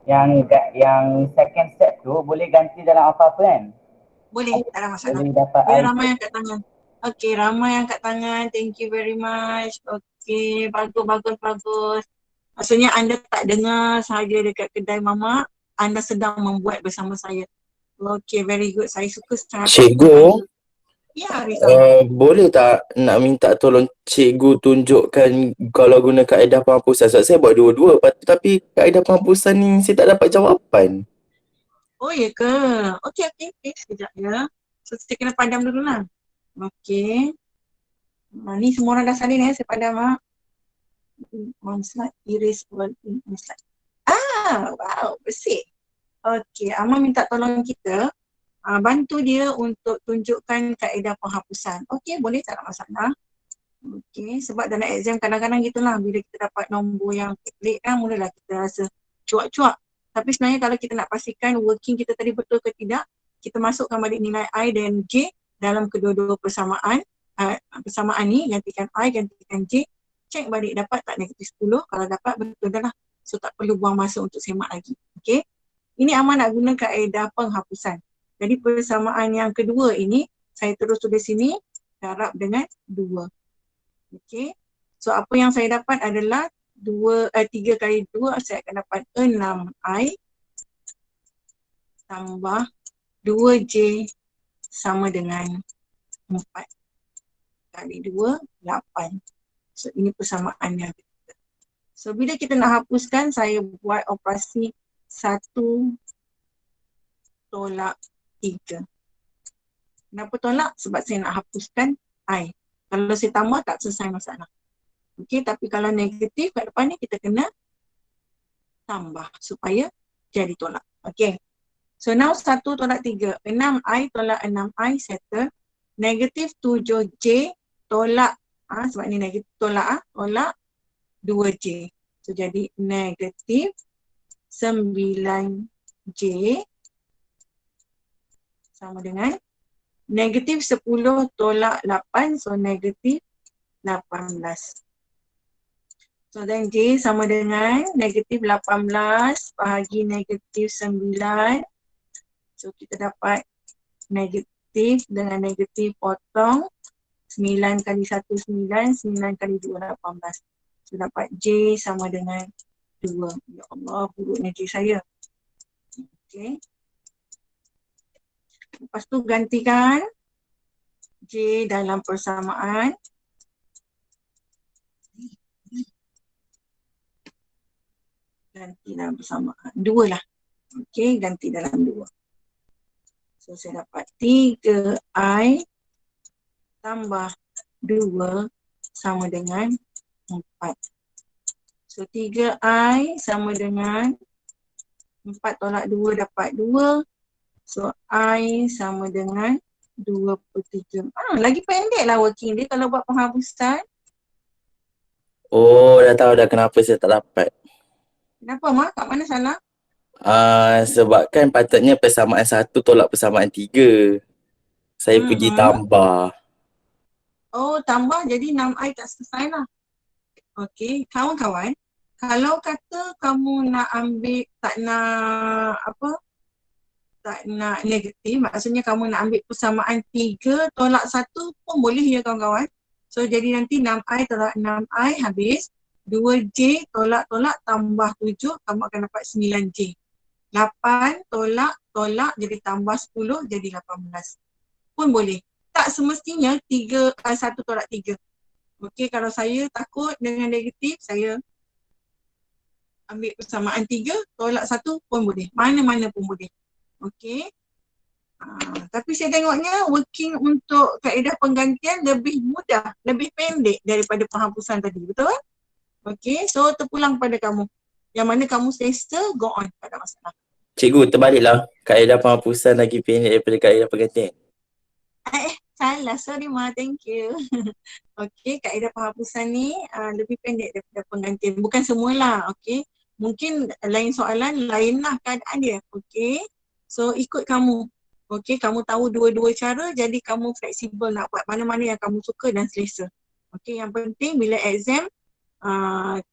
yang second step tu boleh ganti dalam apa-apa kan? Boleh, tak ada masalah. Boleh dapat Dia I. ramai yang angkat tangan. Okey, ramai yang angkat tangan. Thank you very much. Okey, bagus. Maksudnya anda tak dengar sahaja dekat kedai mamak, anda sedang membuat bersama saya. Okey, very good. Saya suka sangat. Cikgu, Ya, Rizal. boleh tak nak minta tolong cikgu tunjukkan kalau guna kaedah penghapusan? Sebab saya buat dua-dua tapi kaedah penghapusan ni saya tak dapat jawapan. Oh, ya ke? Okey. Sekejap ya. So, saya kena padam dulu lah. Okey. Ni semua orang dah salin ya, saya padam lah. One slide, erase one slide. Wow, bersih. Okey, Amar minta tolong kita bantu dia untuk tunjukkan kaedah penghapusan. Okey, boleh, tak ada masalah. Okey, sebab dalam exam kadang-kadang gitulah, bila kita dapat nombor yang pelik kan, mulalah kita rasa cuak-cuak. Tapi sebenarnya kalau kita nak pastikan working kita tadi betul ke tidak, kita masukkan balik nilai I dan J dalam kedua-dua persamaan. Persamaan ni, gantikan I, gantikan J. Cek balik dapat tak negatif 10. Kalau dapat, betul dah lah. So tak perlu buang masa untuk semak lagi. Okey. Ini Amar nak guna kaedah penghapusan. Jadi persamaan yang kedua ini, saya terus tulis sini, darab dengan 2. Okey. So apa yang saya dapat adalah 3 kali 2, saya akan dapat 6I tambah 2J sama dengan 4 kali 2, 8. So ini persamaannya. So bila kita nak hapuskan, saya buat operasi 1 tolak 3. Kenapa tolak? Sebab saya nak hapuskan I. Kalau saya tambah tak selesai masalah. Okey, tapi kalau negatif kat depan ni kita kena tambah supaya jadi tolak. Okey. So now 1 tolak 3. 6I tolak 6I settle. Negatif 7J tolak. Sebab ni negatif tolak. Tolak 2J. So jadi negatif 9J sama dengan negatif 10 tolak 8. So negatif 18. So then J sama dengan negatif 18 bahagi negatif 9. So kita dapat negatif dengan negatif potong. 9 kali 1 9, 9 kali 2 18. So dapat J sama dengan 2. Ya Allah, buruknya J saya. Okay. Lepas tu gantikan J dalam persamaan. Ganti dalam persamaan. 2 lah. Okay, ganti dalam 2. So saya dapat 3I tambah 2 sama dengan 4. So 3I sama dengan 4 tolak 2 dapat 2. So I sama dengan 2/3. Lagi pendek lah working dia kalau buat penghapusan. Oh, dah tahu dah kenapa saya tak dapat. Kenapa Mak? Kat mana salah? Sebab kan patutnya persamaan 1 tolak persamaan 3. Saya pergi tambah. Oh, tambah jadi 6I tak selesai lah. Okey, kawan-kawan, kalau kata kamu nak ambil tak nak negatif, maksudnya kamu nak ambil persamaan 3 tolak 1 pun boleh ya kawan-kawan. So jadi nanti 6I tolak 6I habis, 2J tolak tambah 7, kamu akan dapat 9J. 8 tolak jadi tambah 10 jadi 18. Pun boleh. Tak semestinya 1 tolak 3. Okey, kalau saya takut dengan negatif, saya ambil persamaan 3 tolak 1 pun boleh. Mana-mana pun boleh. Okey. Tapi saya tengoknya working untuk kaedah penggantian lebih mudah, lebih pendek daripada penghapusan tadi. Betul? Okey, so terpulang pada kamu. Yang mana kamu selesa, go on. Tak ada masalah. Cikgu, terbaliklah. Kaedah penghapusan lagi pendek daripada kaedah penggantian. Salah. Sorry Ma, thank you. Okey, kaedah penghapusan ni lebih pendek daripada penggantian. Bukan semualah, okey. Mungkin lain soalan, lainlah keadaan dia. Okey. So ikut kamu. Okey, kamu tahu dua-dua cara, jadi kamu fleksibel nak buat mana-mana yang kamu suka dan selesa. Okey, yang penting bila exam,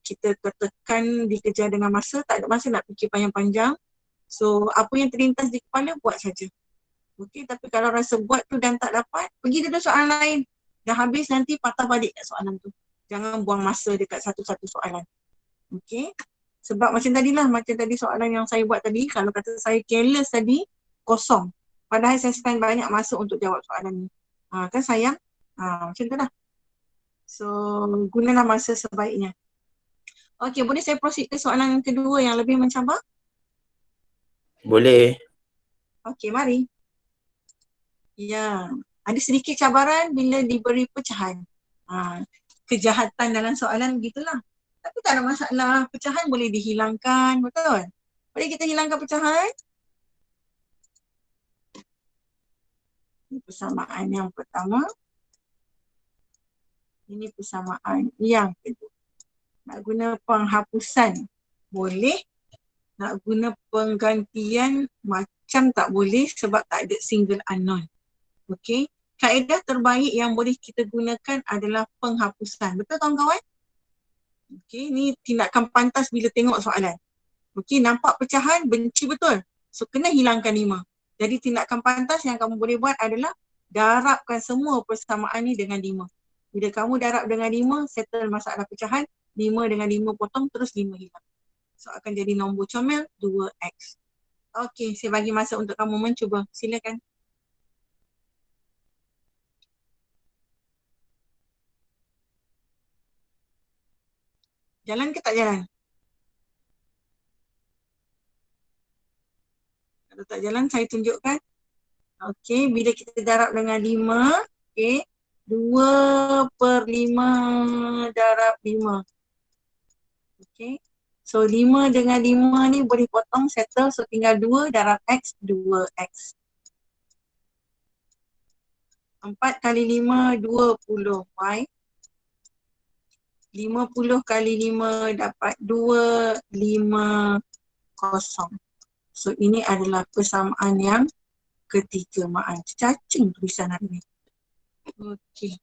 kita tekan dikejar dengan masa, tak ada masa nak fikir panjang-panjang. So apa yang terlintas di kepala buat saja. Okey, tapi kalau rasa buat tu dan tak dapat, pergi dulu soalan lain. Dah habis nanti patah balik kat soalan tu. Jangan buang masa dekat satu-satu soalan. Okey. Sebab macam tadi soalan yang saya buat tadi, kalau kata saya careless tadi, kosong. Padahal saya spend banyak masa untuk jawab soalan ni. Kan sayang? Macam tu lah. So, gunalah masa sebaiknya. Okey, boleh saya proceed ke soalan yang kedua yang lebih mencabar? Boleh. Okey, mari. Ya, ada sedikit cabaran bila diberi pecahan. Kejahatan dalam soalan begitulah. Tapi tak ada masalah, pecahan boleh dihilangkan, betul? Boleh kita hilangkan pecahan? Ini persamaan yang pertama. Ini persamaan yang kedua. Nak guna penghapusan boleh. Nak guna penggantian macam tak boleh sebab tak ada single unknown. Okey. Kaedah terbaik yang boleh kita gunakan adalah penghapusan. Betul kawan-kawan? Okey, ni tindakan pantas bila tengok soalan. Okey, nampak pecahan, benci betul. So, kena hilangkan 5. Jadi, tindakan pantas yang kamu boleh buat adalah darabkan semua persamaan ni dengan 5. Bila kamu darab dengan 5, settle masalah pecahan. 5 dengan 5 potong, terus 5 hilang. So, akan jadi nombor comel 2x. Okey, saya bagi masa untuk kamu mencuba. Silakan. Jalan ke tak jalan? Kalau tak jalan, saya tunjukkan. Okey, bila kita darab dengan 5, okey, 2/5 darab 5. Okey. So 5 dengan 5 ni boleh potong, settle. So tinggal 2 darab X, 2X. 4 kali 5, 20 Y. 50 kali 5 dapat 250. So ini adalah persamaan yang ketiga, Maan. Cacing tulisan hari ni. Okey.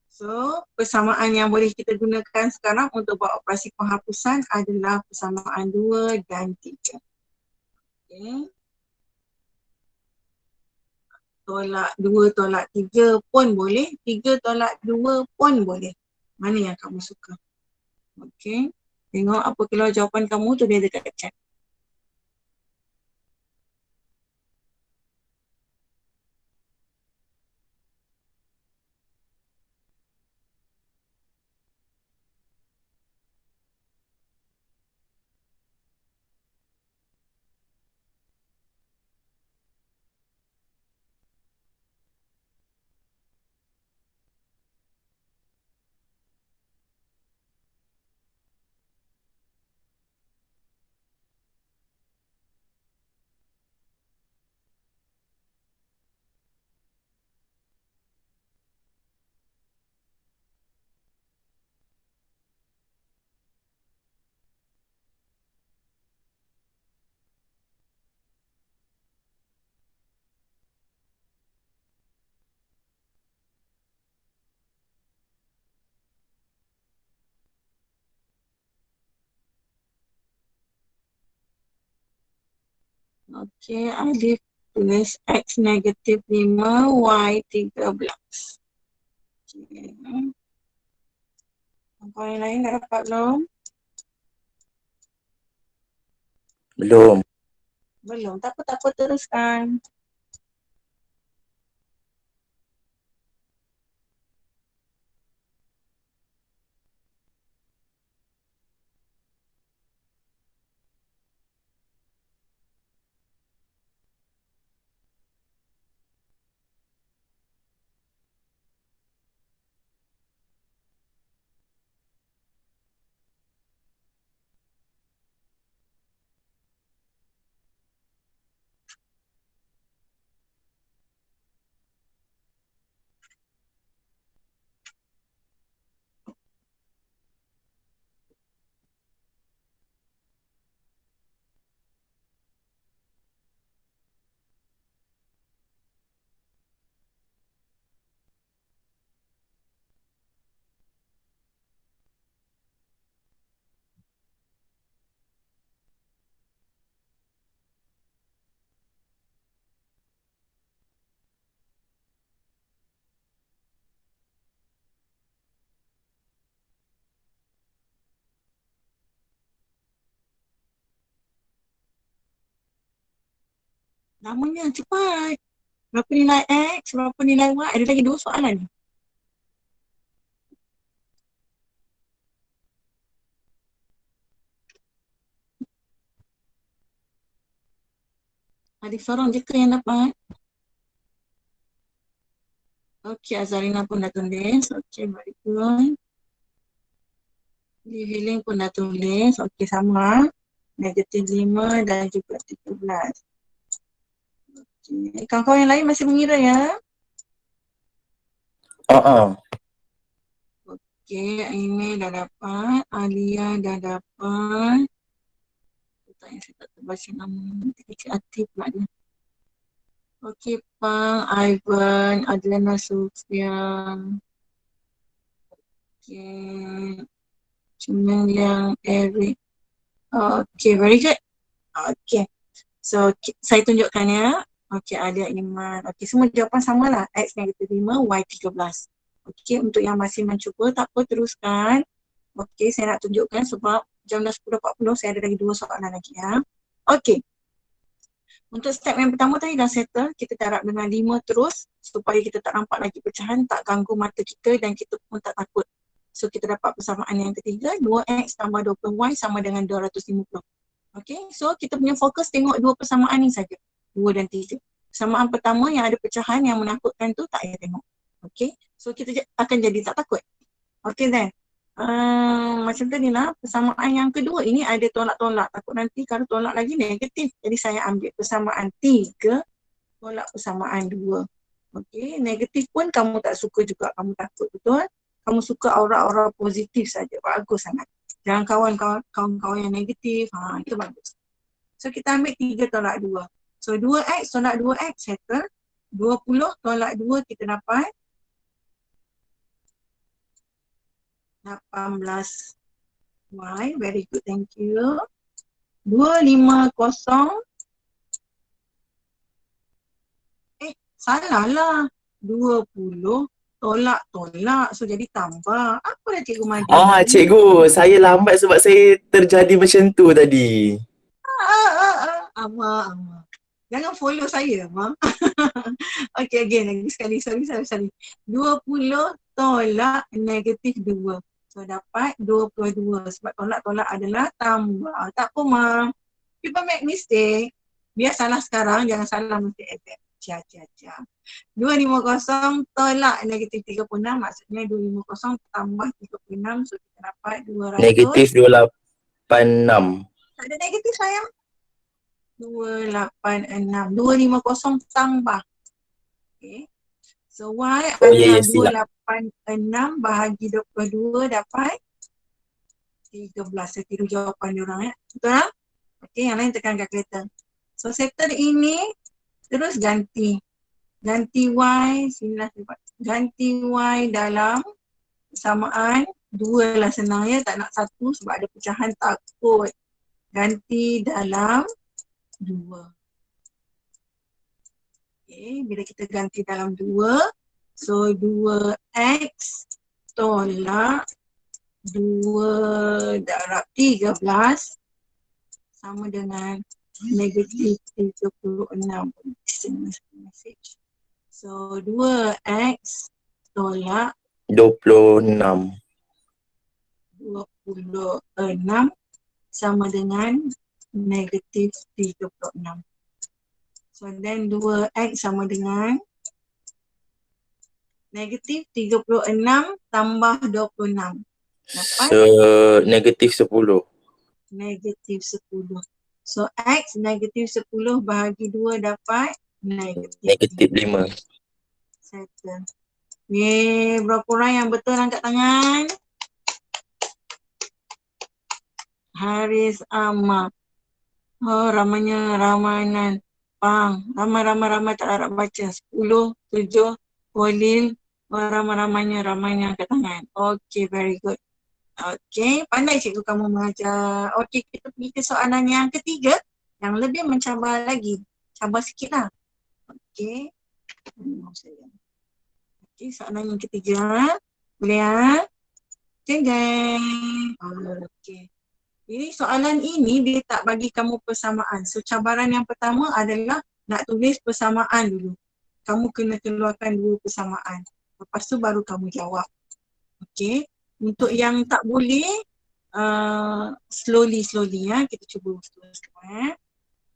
So, persamaan yang boleh kita gunakan sekarang untuk buat operasi penghapusan adalah persamaan 2 dan 3. Okey. Tolak 2 tolak 3 pun boleh. 3 tolak 2 pun boleh. Mana yang kamu suka? Okey. Tengok apa keluar jawapan kamu tu dia dekat chat. Okey, Alif tulis X negatif 5, Y 13. Okey. Apa yang lain dah dapat belum? Belum. Belum. Tak apa, teruskan. Namanya cepat. Berapa nilai X, berapa nilai Y? Ada lagi 2 soalan. Adik seorang je ke yang dapat? Okey, Azarina pun dah tulis. Okey, very good. Healing pun dah tulis. Okey, sama. Negatif 5 dan juga 13. Okey, kawan-kawan yang lain masih mengira ya? Okey, Aimee dah dapat. Alia dah dapat. Yang saya tak terbaca nama. Kecil hati pula dia. Okey, Pang, Ivan, Adriana, Sofia. Okey. Cuma yang Eric. Okey, very good. Okey. So, saya tunjukkan ya. Okey, ada Iman. Okey, semua jawapan sama lah. X negatif 5, Y 13. Okey, untuk yang masih mencuba, tak apa, teruskan. Okey, saya nak tunjukkan sebab jam dah 10.40, saya ada lagi 2 soalan lagi ya. Okey. Untuk step yang pertama tadi dah settle, kita darab dengan 5 terus supaya kita tak nampak lagi pecahan, tak ganggu mata kita dan kita pun tak takut. So kita dapat persamaan yang ketiga, 2x tambah 20y sama dengan 250. Okay, so kita punya fokus tengok dua persamaan ni saja, 2 dan 3. Persamaan pertama yang ada pecahan yang menakutkan tu tak payah tengok. Okay, so kita akan jadi tak takut. Okay then, macam tadi lah, persamaan yang kedua ini ada tolak-tolak. Takut nanti kalau tolak lagi negatif. Jadi saya ambil persamaan 3 tolak persamaan 2. Okay, negatif pun kamu tak suka juga, kamu takut, betul? Kamu suka aura-aura positif saja, bagus sangat. Jangan kawan-kawan yang negatif, itu bagus. So kita ambil 3 tolak 2. So 2x tolak 2x settle. 20 tolak 2 kita dapat 18y. Very good, thank you. 250. Salah lah. 20 tolak. So jadi tambah. Apa dah cikgu Madi? Cikgu, saya lambat sebab saya terjadi macam tu tadi. Ama. Jangan follow saya, Ama. Okay, again, lagi sekali. Sorry. 20 tolak negatif 2. So dapat 22. Sebab tolak-tolak adalah tambah. Tak apa, Ma. People make mistake. Biar salah sekarang, jangan salah mesti effect. Cia. 250 tolak negatif 36, maksudnya 250 tambah 36, so kita dapat 200. Negatif 286. Tak ada negatif sayang. 286. 250 tambah. Okay. So Y adalah 286 bahagi 22 dapat 13. Saya tiru jawapan diorang ya. Betul tak? Okay, yang lain tekan kalkulator. So settle ini. Terus ganti Y, sinilah ganti Y dalam persamaan 2 lah, senang ya, tak nak 1 sebab ada pecahan takut. Ganti dalam 2. Okay, bila kita ganti dalam 2, so 2x tolak 2 darab 13 sama dengan negatif 36. So 2x tolak 26 sama dengan negatif 36. So then 2x sama dengan negatif 36 tambah 26. Dapat? So negatif 10. Negatif 10. So x negatif 10 bahagi 2 dapat Negatif 5. Settle. Yeay, berapa orang yang betul angkat tangan? Haris Ahmad. Oh, ramainya Ramanan. Pang. Ramai tak harap baca. 10, 7, Kolil. Oh, ramainya angkat tangan. Okay, very good. Okay, pandai cikgu kamu mengajar. Okay, kita pergi ke soalan yang ketiga yang lebih mencabar lagi. Cabar sikit lah. Okay. Okay, soalan yang ketiga. Boleh ya? Okay. Jadi soalan ini dia tak bagi kamu persamaan. So cabaran yang pertama adalah nak tulis persamaan dulu. Kamu kena keluarkan 2 persamaan. Lepas tu baru kamu jawab. Okay. Untuk yang tak boleh, slowly ya. Kita cuba terus.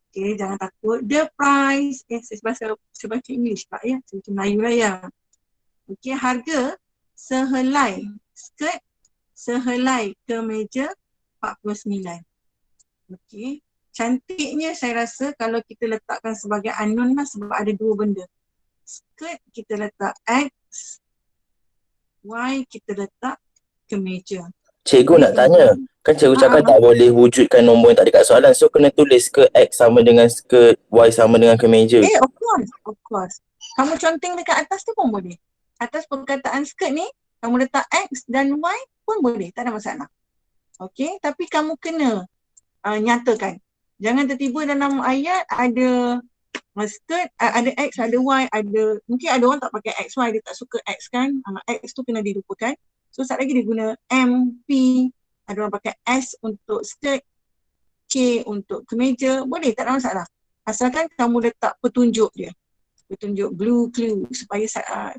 Okay, jangan takut. The price, saya baca English pak ya. Saya baca Melayu lah ya. Okay, harga sehelai skirt, sehelai kemeja 49. Okay. Cantiknya saya rasa kalau kita letakkan sebagai unknown lah sebab ada 2 benda. Skirt kita letak X, Y kita letak kemeja. Cikgu nak tanya, kan cikgu cakap tak boleh wujudkan nombor yang tak ada kat soalan. So kena tulis ke X sama dengan skirt, Y sama dengan kemeja. Of course. Kamu conteng dekat atas tu pun boleh. Atas perkataan skirt ni, kamu letak X dan Y pun boleh, tak ada masalah. Okay, tapi kamu kena nyatakan. Jangan tertiba dalam ayat ada skirt, ada X, ada Y, mungkin ada orang tak pakai X, Y, dia tak suka X kan. X tu kena dilupakan. So satu lagi dia guna M, P, ada orang pakai S untuk skirt, K untuk kemeja, boleh, tak ada masalah. Asalkan kamu letak petunjuk dia. Petunjuk blue clue supaya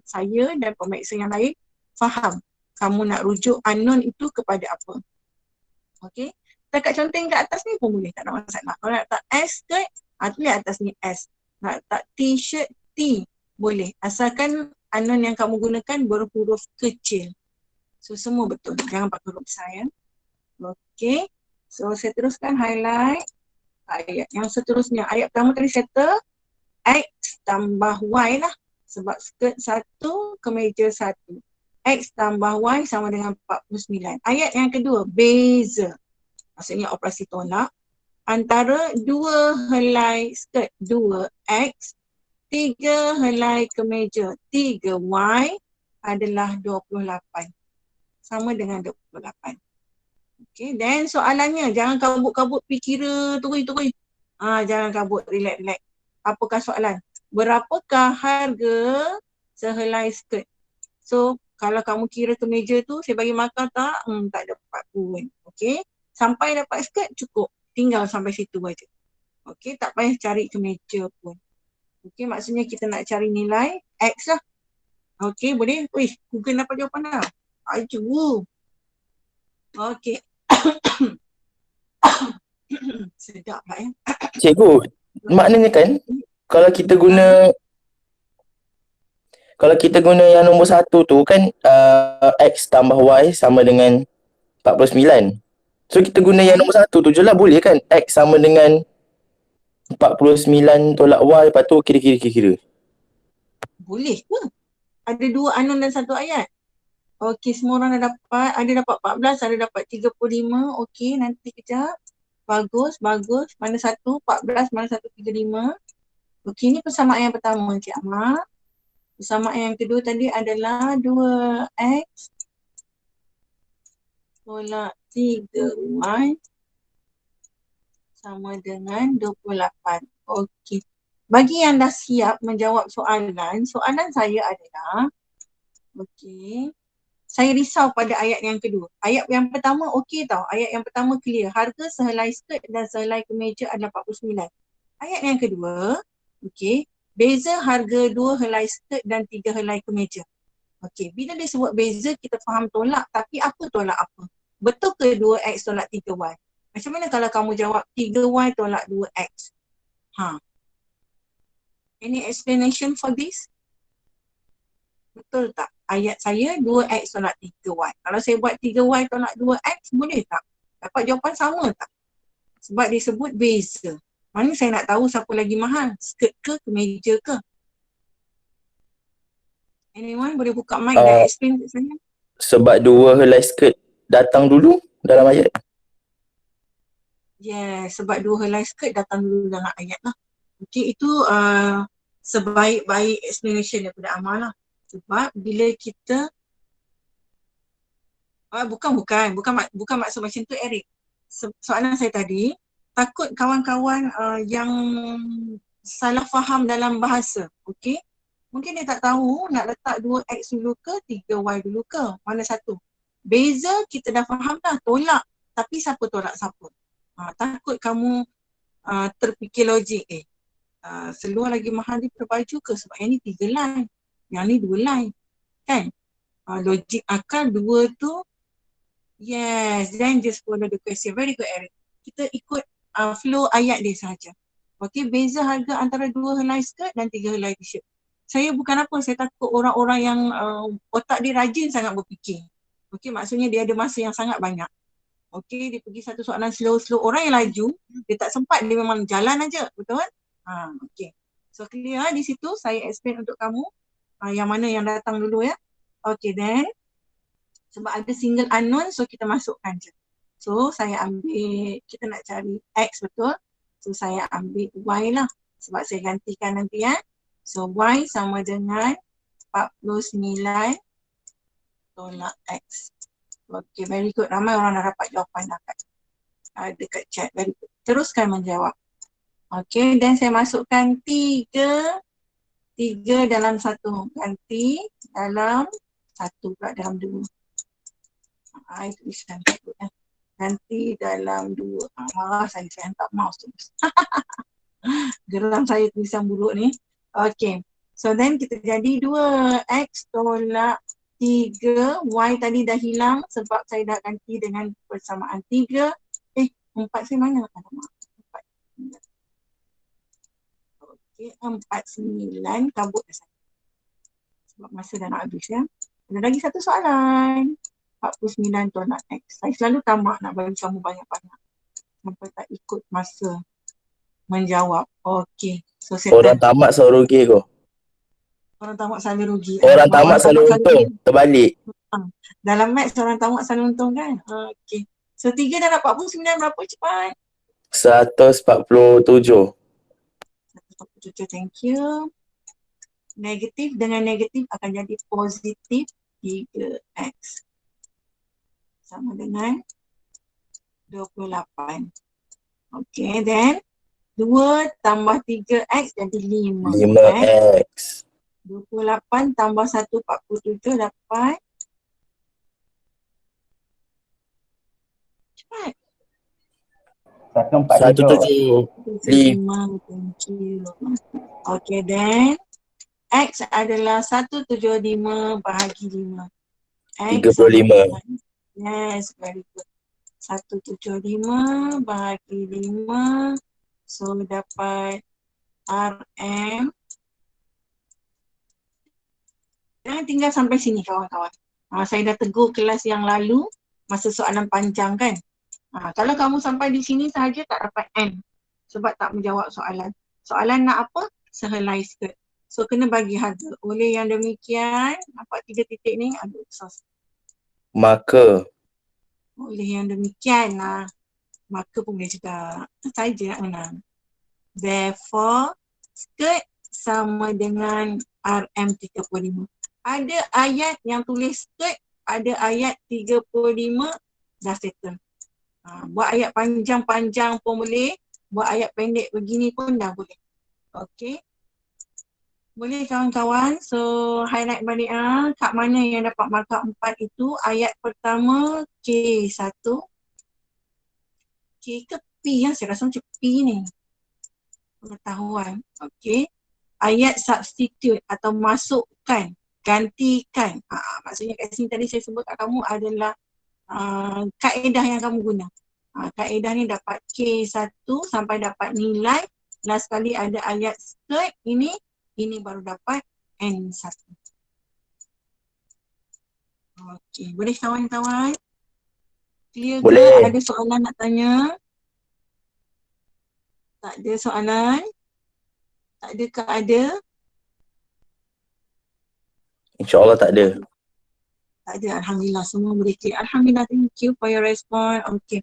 saya dan pemeriksa yang lain faham kamu nak rujuk unknown itu kepada apa. Okay. Dekat contoh yang kat atas ni pun boleh, tak ada masalah. Kalau nak letak S skirt, tulis atas ni S. Nak letak T-shirt, T. Boleh. Asalkan unknown yang kamu gunakan berhuruf kecil. So semua betul. Jangan pakai huruf besar ya. Okay. So saya teruskan highlight ayat yang seterusnya. Ayat pertama tadi settle X tambah Y lah. Sebab skirt 1, kemeja 1. X tambah Y sama dengan 49. Ayat yang kedua, beza. Maksudnya operasi tolak. Antara 2 helai skirt 2X, 3 helai kemeja 3Y adalah 28. Sama dengan 28. Okay, then soalannya jangan kabut-kabut pergi kira turui-turui. Jangan kabut, relax-relax. Apakah soalan? Berapakah harga sehelai skirt? So, kalau kamu kira kemeja tu, saya bagi markah tak? Tak dapat pun. Okay. Sampai dapat skirt cukup. Tinggal sampai situ aja. Okay, tak payah cari kemeja pun. Okay, maksudnya kita nak cari nilai X lah. Okay, boleh? Wih, Google dapat jawapan dah. Aduh. Okay. Sedap lah ya. Cikgu, maknanya kan kalau kita guna yang nombor 1 tu kan X tambah Y sama dengan 49. So kita guna yang nombor 1 tu je lah, boleh kan? X sama dengan 49 tolak Y, lepas tu kira-kira. Boleh ke? Ada 2 unknown dan 1 ayat. Okey, semua orang dah dapat. Ada dapat 14, ada dapat 35. Okey, nanti kejap. Bagus. Mana 1? 14, mana 1? 35. Okey, ni persamaan yang pertama, Cik Ahmad. Persamaan yang kedua tadi adalah 2X tolak 3Y sama dengan 28. Okey. Bagi yang dah siap menjawab soalan saya adalah, okey, saya risau pada ayat yang kedua. Ayat yang pertama okey tau. Ayat yang pertama clear. Harga sehelai skirt dan sehelai kemeja adalah 49. Ayat yang kedua, okey, beza harga 2 helai skirt dan 3 helai kemeja. Okey, bila dia sebut beza kita faham tolak, tapi apa tolak apa? Betul ke 2X tolak 3Y? Macam mana kalau kamu jawab 3Y tolak 2X? Any explanation for this? Betul tak? Ayat saya 2X tolak 3Y. Kalau saya buat 3Y tolak 2X, boleh tak? Dapat jawapan sama tak? Sebab dia sebut beza. Mana saya nak tahu siapa lagi mahal? Skirt ke, kemeja ke? Anyone boleh buka mic dan explain kat saya? Sebab 2 helai skirt datang dulu dalam ayat. Yes, sebab 2 helai skirt datang dulu dalam ayat lah. Okay, itu sebaik-baik explanation daripada Amal lah. Sebab bila kita bukan maksud macam tu Eric. Soalan saya tadi, takut kawan-kawan yang salah faham dalam bahasa. Okey. Mungkin dia tak tahu nak letak 2X dulu ke 3Y dulu ke. Mana satu. Beza kita dah faham dah, tolak. Tapi siapa tolak siapa? Takut kamu terfikir logik. Seluar lagi mahal daripada baju ke? Sebab yang ni 3 line. Yang ni 2 line. Kan? Logik akal 2 tu. Yes, then just follow the question. Very good Eric. Kita ikut flow ayat dia sahaja. Okey, beza harga antara 2 helai skirt dan 3 helai t-shirt. Saya bukan apa, saya takut orang-orang yang otak dia rajin sangat berfikir. Okey, maksudnya dia ada masa yang sangat banyak. Okey, dia pergi satu soalan slow-slow. Orang yang laju, dia tak sempat, dia memang jalan aja, betul kan? Okey. So clear di situ, saya explain untuk kamu yang mana yang datang dulu ya. Okey, then sebab ada single unknown, so kita masukkan je. So saya ambil, kita nak cari X betul. So saya ambil Y lah. Sebab saya gantikan nanti ya. So Y sama dengan 49 tolak X. Okay, very good. Ramai orang dah dapat jawapan dekat chat. Very good. Teruskan menjawab. Okay, then saya masukkan 3 dalam 1. Ganti dalam 1 pula dalam 2. Tulisan takut ya. Nanti dalam 2. Marah saya hantar mouse tu. Geram saya tulisan buruk ni. Okay. So then kita jadi 2X tolak 3, Y tadi dah hilang sebab saya dah ganti dengan persamaan 3. 4 saya mana? Alamak, 4. Okey, 49 kabut dah saya. Sebab masa dah nak habis ya. Ada lagi satu soalan. 49 tolak X. Saya selalu tamak nak bagi kamu banyak-banyak. Sampai tak ikut masa menjawab. Okey. So Orang settle. tamat selalu rugi kau. Orang tamak selalu rugi. Orang Orang tamat selalu tamak untung. Terbalik. Dalam maths orang tamak selalu untung kan? Okey. So 3 dah dapat 49 berapa cepat? 147. 147, thank you. Negatif dengan negatif akan jadi positif 3x. Sama dengan 28. Okay, then 2 tambah 3x jadi 5. 5x. 28 tambah 1, 47 dapat. Cepat. 147. 175. 5, thank you. Okay, then X adalah 175 bahagi 5. X 35. Yes, very good. 175 bahagi 5. So dapat RM. Jangan tinggal sampai sini kawan-kawan. Saya dah tegur kelas yang lalu masa soalan panjang kan. Kalau kamu sampai di sini sahaja tak dapat N. Sebab tak menjawab soalan. Soalan nak apa? Sehelai skirt. So kena bagi harga. Oleh yang demikian, nampak 3 titik ni, aduh sos. Maka Oleh yang demikian, maka pun boleh juga. Saya je nak menang. Therefore, skirt sama dengan RM35. Ada ayat yang tulis skirt, ada ayat 35, dah settle. Buat ayat panjang-panjang pun boleh, buat ayat pendek begini pun dah boleh. Okey. Boleh kawan-kawan. So highlight balik kat mana yang dapat markah 4 itu. Ayat pertama K1. K ke P ya? Saya rasa macam P ni. Pengetahuan. Okey. Ayat substitute atau masukkan, gantikan. Maksudnya kat sini tadi saya sebut kat kamu adalah kaedah yang kamu guna. Kaedah ni dapat K1 sampai dapat nilai. Last sekali ada ayat skirt ini baru dapat N1. Okey, boleh kawan-kawan? Clear ke? boleh. Ada soalan nak tanya? Tak ada soalan? Tak ada ke ada? InsyaAllah tak ada. Tak ada, Alhamdulillah. Semua boleh clear. Alhamdulillah, thank you for your response. Okey.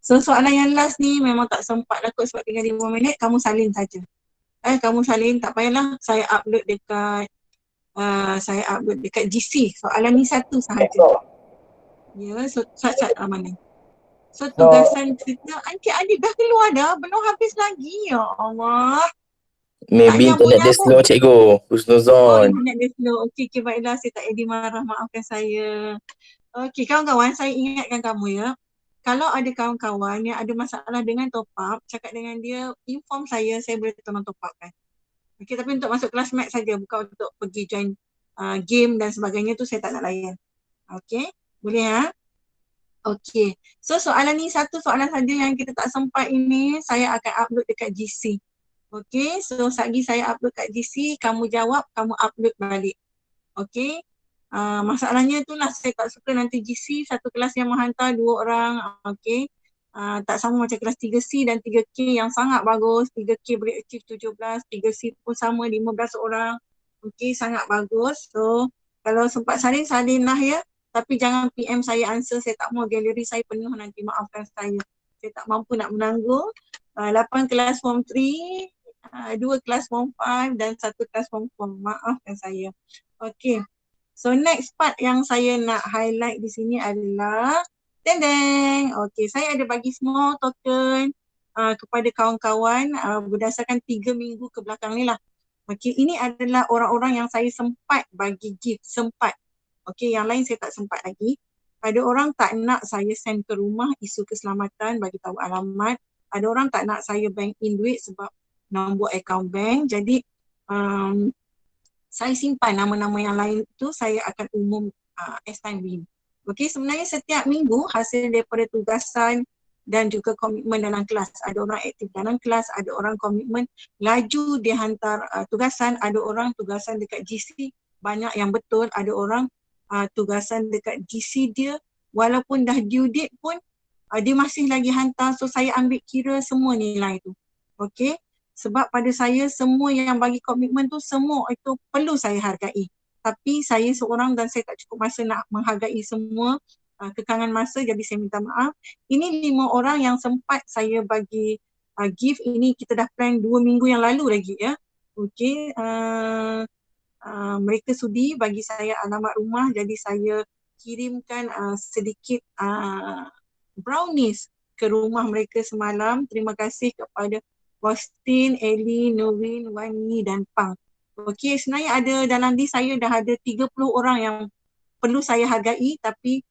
So soalan yang last ni memang tak sempat lah kot sebab tinggal 5 minit. Kamu salin saja. Kamu salin, tak payahlah saya upload dekat GC. Soalan ni satu sahaja. Ya, so mana? So tugasan kita, adik dah keluar dah, belum habis lagi. Ya Allah. Maybe internet dia slow cikgu. Husnuzon. Internet dia slow. Okey, baiklah, saya tak edit marah, maafkan saya. Okey, kawan-kawan, saya ingatkan kamu ya. Kalau ada kawan-kawan yang ada masalah dengan top up, cakap dengan dia, inform saya boleh tolong top up kan. Okey, tapi untuk masuk kelas math saja, bukan untuk pergi join game dan sebagainya tu saya tak nak layan. Okey, boleh ha? Okey, so soalan ni satu soalan saja yang kita tak sempat ini, saya akan upload dekat GC. Okey, so lagi saya upload kat GC, kamu jawab, kamu upload balik. Okey, masalahnya tu lah saya tak suka nanti GC satu kelas yang menghantar 2 orang. Okey, tak sama macam kelas 3C dan 3K yang sangat bagus. 3K boleh achieve 17, 3C pun sama 15 orang. Okey, sangat bagus. So kalau sempat salin lah ya. Tapi jangan PM saya answer, saya tak mau, galeri saya penuh nanti, maafkan saya. Saya tak mampu nak menanggung. 8 kelas form 3, 2 kelas form 5 dan 1 kelas form 4. Maafkan saya. Okey. So next part yang saya nak highlight di sini adalah deng. Okey, saya ada bagi small token kepada kawan-kawan berdasarkan 3 minggu ke belakang ni lah. Okey, ini adalah orang-orang yang saya sempat bagi gift, sempat. Okey, yang lain saya tak sempat lagi. Ada orang tak nak saya send ke rumah isu keselamatan, bagi tahu alamat. Ada orang tak nak saya bank in duit sebab nombor account bank. Jadi saya simpan nama-nama yang lain tu, saya akan umum as time win. Okey, sebenarnya setiap minggu hasil daripada tugasan dan juga komitmen dalam kelas. Ada orang aktif dalam kelas, ada orang komitmen laju dia hantar tugasan, ada orang tugasan dekat GC banyak yang betul, ada orang tugasan dekat GC dia walaupun dah due date pun dia masih lagi hantar. So saya ambil kira semua nilai tu. Okey, sebab pada saya semua yang bagi komitmen tu semua itu perlu saya hargai. Tapi saya seorang dan saya tak cukup masa nak menghargai semua, kekangan masa, jadi saya minta maaf. Ini 5 orang yang sempat saya bagi gift. Ini kita dah plan 2 minggu yang lalu lagi ya. Okey, mereka sudi bagi saya alamat rumah, jadi saya kirimkan sedikit brownies ke rumah mereka semalam. Terima kasih kepada Austin, Ellie, Noreen, Wani dan Pang. Okey, sebenarnya ada dalam list saya dah ada 30 orang yang perlu saya hargai, tapi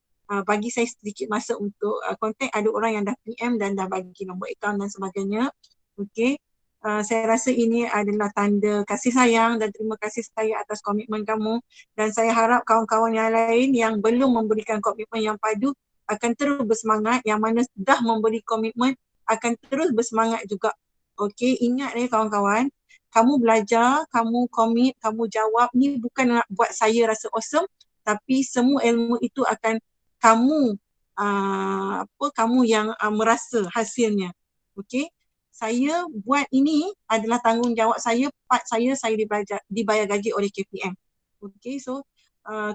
bagi saya sedikit masa untuk contact. Ada orang yang dah PM dan dah bagi nombor akaun dan sebagainya. Okey, saya rasa ini adalah tanda kasih sayang dan terima kasih saya atas komitmen kamu, dan saya harap kawan-kawan yang lain yang belum memberikan komitmen yang padu akan terus bersemangat, yang mana dah memberi komitmen akan terus bersemangat juga. Okey, ingat kawan-kawan, kamu belajar, kamu komit, kamu jawab, ni bukan nak buat saya rasa awesome, tapi semua ilmu itu akan kamu kamu yang merasa hasilnya. Okey, saya buat ini adalah tanggungjawab saya, part saya dibayar gaji oleh KPM. Okey, so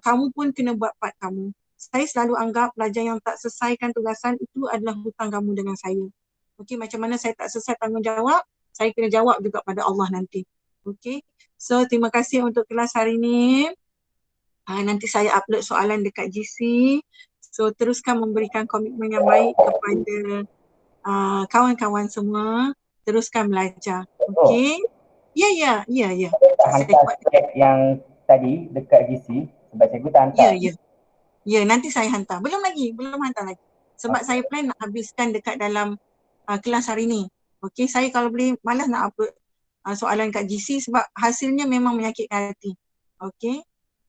kamu pun kena buat part kamu. Saya selalu anggap pelajar yang tak selesaikan tugasan itu adalah hutang kamu dengan saya. Okey, macam mana saya tak selesai tanggungjawab, saya kena jawab juga pada Allah nanti. Okey, so terima kasih untuk kelas hari ini. Nanti saya upload soalan dekat GC. So teruskan memberikan komitmen yang baik kepada kawan-kawan semua. Teruskan belajar. Okey. Ya. Saya Hantar buat. yang tadi dekat GC sebab cikgu tak hantar. Ya, nanti saya hantar. Belum hantar lagi. Sebab saya plan nak habiskan dekat dalam kelas hari ni. Okey, saya kalau boleh malas nak upload soalan kat GC sebab hasilnya memang menyakitkan hati. Okey.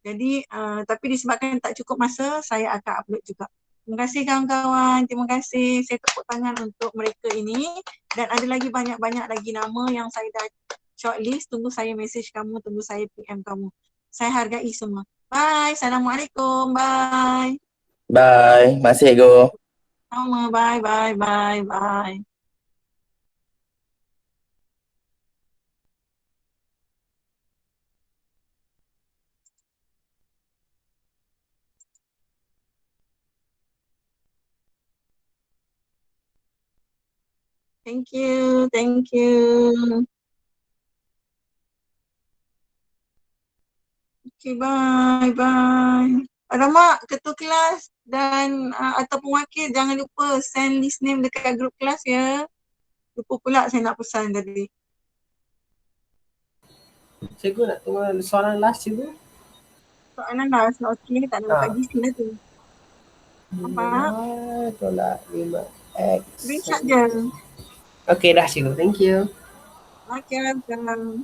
Jadi tapi disebabkan tak cukup masa, saya akan upload juga. Terima kasih kawan-kawan. Terima kasih. Saya tepuk tangan untuk mereka ini, dan ada lagi banyak-banyak lagi nama yang saya dah shortlist. Tunggu saya message kamu, tunggu saya PM kamu. Saya hargai semua. Bye. Assalamualaikum. Bye. Bye. Masih Ego. Sama. Bye. Thank you. Okay, bye. Alamak, ketua kelas dan ataupun wakil jangan lupa send list name dekat grup kelas ya. Lupa pula saya nak pesan tadi. Cikgu nak tunggu soalan last cikgu. Soalan last, okey, tak ada buka GC lah tu. Apa? Tolak 5x. Screenshot je. Okay dah cikgu, thank you. Okay, welcome.